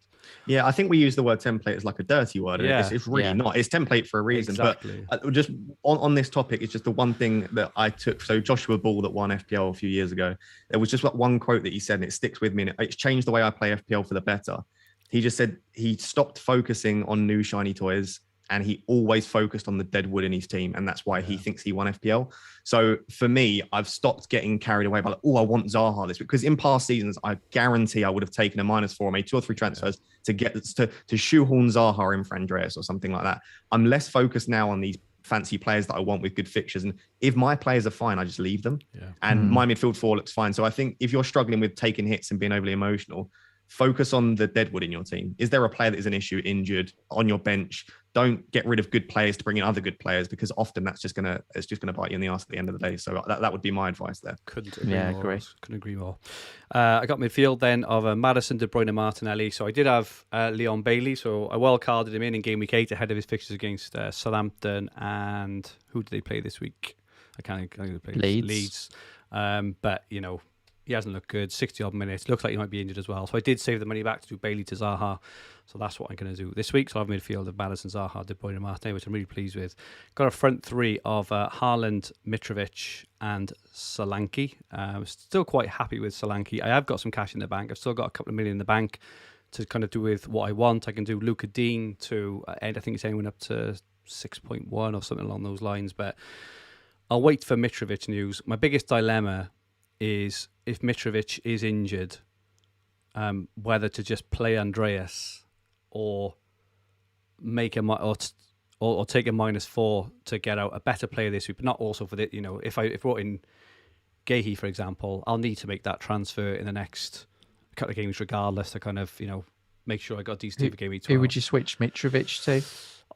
Yeah, I think we use the word template as like a dirty word. Yeah. It's really not. It's template for a reason. Exactly. But just on this topic, it's just the one thing that I took. So Joshua Ball that won FPL a few years ago, there was just one quote that he said, and it sticks with me. And it's changed the way I play FPL for the better. He just said he stopped focusing on new shiny toys, and he always focused on the dead wood in his team. And that's why he thinks he won FPL. So for me, I've stopped getting carried away by like, I want Zaha this week. Because in past seasons, I guarantee I would have taken a -4, made 2 or 3 transfers to get to shoehorn Zaha in for Andreas or something like that. I'm less focused now on these fancy players that I want with good fixtures. And if my players are fine, I just leave them. Yeah. And my midfield 4 looks fine. So I think if you're struggling with taking hits and being overly emotional, focus on the deadwood in your team. Is there a player that is an issue, injured, on your bench? Don't get rid of good players to bring in other good players, because often it's just gonna bite you in the ass at the end of the day. So that would be my advice there. Couldn't agree more. I got midfield then of Maddison, De Bruyne, Martinelli. So I did have Leon Bailey. So I well carded him in game week 8 ahead of his fixtures against Southampton, and who did they play this week? I can't play Leeds. But he hasn't looked good. 60-odd minutes. Looks like he might be injured as well. So I did save the money back to do Bailey to Zaha. So that's what I'm going to do this week. So I have midfield of Maddison, Zaha, De Bruyne, and Martinelli, which I'm really pleased with. Got a front 3 of Haaland, Mitrovic, and Solanke. Still quite happy with Solanke. I have got some cash in the bank. I've still got a couple of million in the bank to kind of do with what I want. I can do Luca Dean to end. I think it's anyone up to 6.1 or something along those lines. But I'll wait for Mitrovic news. My biggest dilemma is if Mitrovic is injured, whether to just play Andreas or make a or take a -4 to get out a better player this week, but not also for the, if I brought in Gahey, for example, I'll need to make that transfer in the next couple of games regardless to kind of, make sure I got these two for game week 12. Who would you switch Mitrovic to?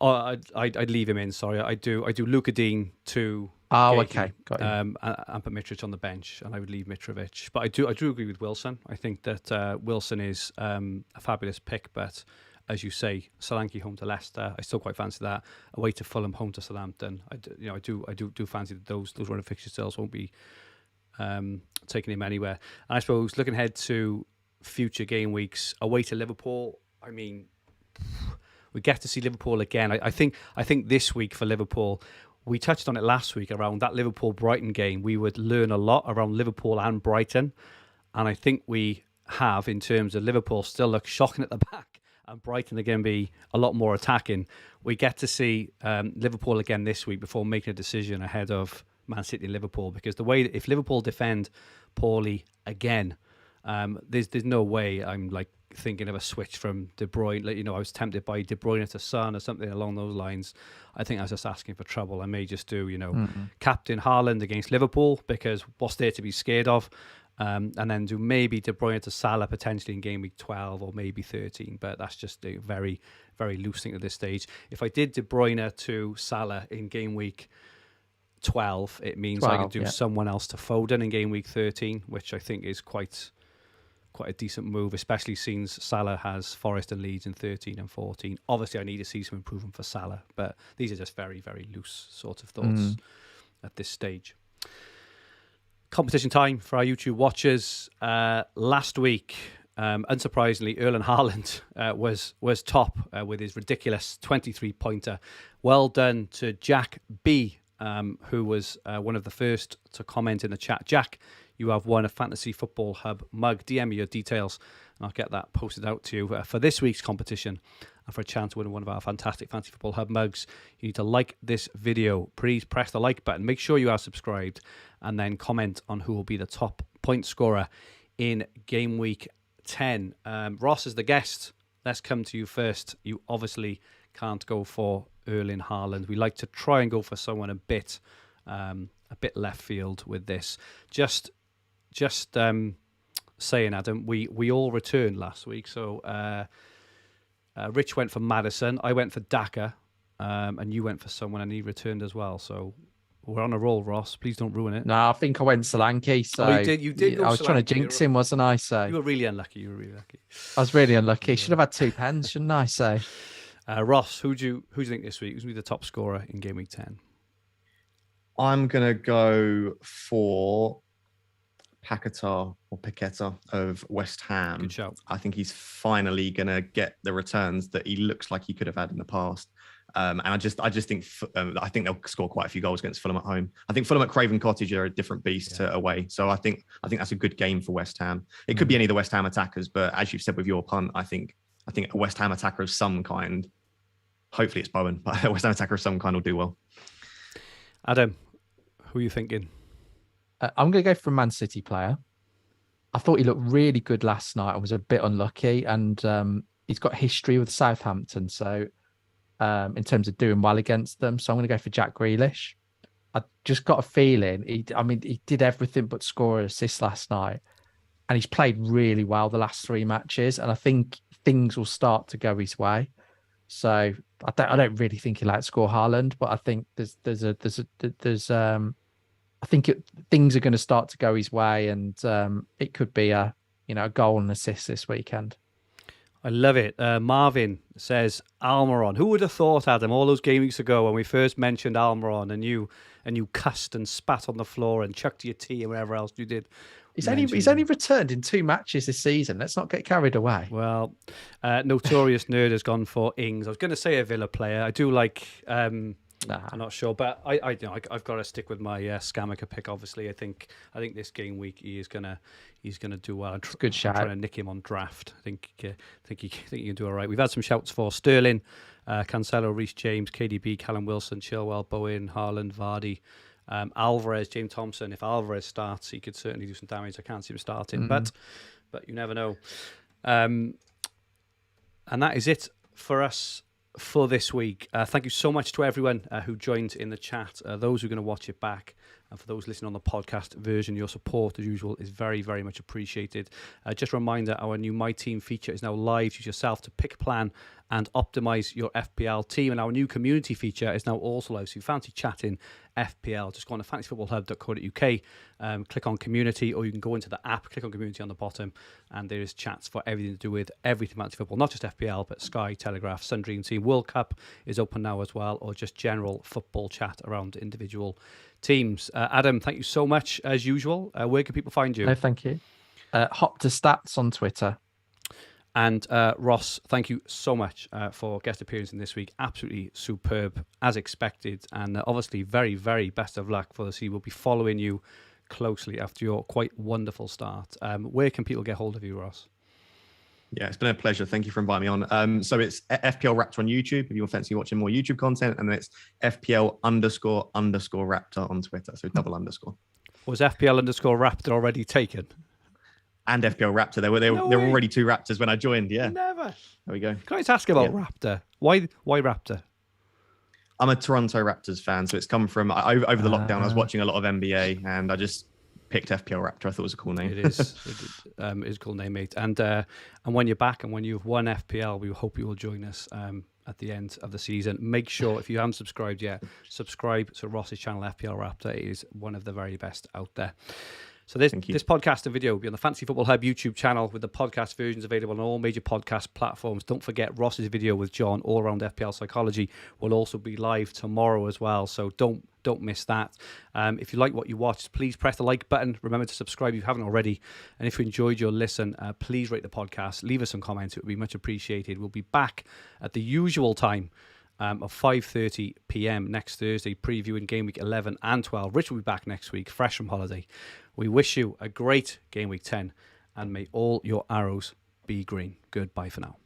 Oh, I'd leave him in, sorry. I do Luka Dean to Oh, Gahey, okay. Got you. and put Mitrovic on the bench, and I would leave Mitrovic. But I do agree with Wilson. I think that Wilson is a fabulous pick, but as you say, Solanke home to Leicester, I still quite fancy that. Away to Fulham, home to Southampton. I do fancy that those run of fixture sales won't be taking him anywhere. And I suppose looking ahead to future game weeks, away to Liverpool, I mean, we get to see Liverpool again. I think this week for Liverpool, we touched on it last week around that Liverpool-Brighton game. We would learn a lot around Liverpool and Brighton. And I think we have, in terms of Liverpool still look shocking at the back and Brighton are going to be a lot more attacking. We get to see Liverpool again this week before making a decision ahead of Man City and Liverpool, because the way that if Liverpool defend poorly again, there's no way I'm like thinking of a switch from De Bruyne. Like, I was tempted by De Bruyne to Son or something along those lines. I think I was just asking for trouble. I may just do, Captain Haaland against Liverpool, because what's there to be scared of? And then do maybe De Bruyne to Salah potentially in game week 12 or maybe 13, but that's just a very, very loose thing at this stage. If I did De Bruyne to Salah in game week 12, it means I could do someone else to Foden in game week 13, which I think is quite a decent move, especially since Salah has Forest and Leeds in 13 and 14. Obviously, I need to see some improvement for Salah, but these are just very, very loose sort of thoughts at this stage. Competition time for our YouTube watchers. Last week, unsurprisingly, Erling Haaland was top with his ridiculous 23-pointer. Well done to Jack B, who was one of the first to comment in the chat. Jack, you have won a Fantasy Football Hub mug. DM me your details, and I'll get that posted out to you for this week's competition. And for a chance to win one of our fantastic Fantasy Football Hub mugs, you need to like this video. Please press the like button. Make sure you are subscribed, and then comment on who will be the top point scorer in game week 10. Ross is the guest. Let's come to you first. You obviously can't go for Erling Haaland. We like to try and go for someone a bit left field with this. Just saying, Adam, we all returned last week. So Rich went for Maddison, I went for Daka, and you went for someone, and he returned as well. So we're on a roll, Ross. Please don't ruin it. No, I think I went Solanke. So you did. I was trying to jinx him, wasn't I? So you were really unlucky. I was really unlucky. Should have had 2 pens, shouldn't I? So Ross, who do you think this week? Who's going to be the top scorer in game week 10? I'm going to go for Paqueta of West Ham. Good shout. I think he's finally going to get the returns that he looks like he could have had in the past. And I just think they'll score quite a few goals against Fulham at home. I think Fulham at Craven Cottage are a different beast to away. So I think that's a good game for West Ham. It could be any of the West Ham attackers, but as you've said with your punt, I think a West Ham attacker of some kind, hopefully it's Bowen, but a West Ham attacker of some kind will do well. Adam, who are you thinking? I'm going to go for a Man City player. I thought he looked really good last night. I was a bit unlucky, and he's got history with Southampton. So in terms of doing well against them, so I'm going to go for Jack Grealish. I just got a feeling he did everything but score an assist last night, and he's played really well the last 3 matches, and I think things will start to go his way. So I don't really think he'll outscore Haaland, but I think things are going to start to go his way, and it could be a goal and assist this weekend. I love it. Marvin says Almiron. Who would have thought, Adam, all those game weeks ago when we first mentioned Almiron, and you cussed and spat on the floor and chucked your tea and whatever else you did. He's only returned in 2 matches this season. Let's not get carried away. Well, Notorious Nerd has gone for Ings. I was going to say a Villa player. I do like I'm not sure, but I've got to stick with my Scamacca pick. Obviously, I think this game week he's gonna do well. It's a good shout. I'm trying to nick him on draft. I think he can do all right. We've had some shouts for Sterling, Cancelo, Reece James, KDB, Callum Wilson, Chilwell, Bowen, Haaland, Vardy, Alvarez, James Thompson. If Alvarez starts, he could certainly do some damage. I can't see him starting, but you never know. And that is it for us for this week. Thank you so much to everyone who joined in the chat, those who are going to watch it back, and for those listening on the podcast version, your support as usual is very, very much appreciated. Just a reminder, our new My Team feature is now live. Use yourself to pick, plan and optimize your FPL team, and our new community feature is now also live. So if you fancy chatting FPL, just go on to fantasyfootballhub.co.uk, click on community, or you can go into the app, click on community on the bottom, and there is chats for everything to do with everything fantasy football, not just FPL, but Sky, Telegraph, Sun Dream Team. World Cup is open now as well, or just general football chat around individual teams. Adam, thank you so much as usual. Where can people find you? No, thank you. Hopta Stats on Twitter. And Ross, thank you so much for guest appearance this week. Absolutely superb, as expected. And obviously, very, very best of luck for the season. We'll be following you closely after your quite wonderful start. Where can people get hold of you, Ross? Yeah, it's been a pleasure. Thank you for inviting me on. So it's FPL Raptor on YouTube if you fancy watching more YouTube content. And then it's FPL__Raptor on Twitter. So double underscore. Was FPL_Raptor already taken? And FPL Raptor. There were already two Raptors when I joined. Yeah. Never. There we go. Can I just ask about Raptor? Why Raptor? I'm a Toronto Raptors fan, so it's come from over the lockdown. I was watching a lot of NBA, and I just picked FPL Raptor. I thought it was a cool name. It is. It is a cool name, mate. And when you're back and when you've won FPL, we hope you will join us at the end of the season. Make sure, if you haven't subscribed yet, subscribe to Ross's channel, FPL Raptor. It is one of the very best out there. So this podcast and video will be on the Fantasy Football Hub YouTube channel, with the podcast versions available on all major podcast platforms. Don't forget, Ross's video with John all around FPL psychology will also be live tomorrow as well. So don't miss that. If you like what you watched, please press the like button. Remember to subscribe if you haven't already. And if you enjoyed your listen, please rate the podcast. Leave us some comments. It would be much appreciated. We'll be back at the usual time of 5:30 p.m. next Thursday, previewing game week 11 and 12. Rich will be back next week, fresh from holiday. We wish you a great game week 10, and may all your arrows be green. Goodbye for now.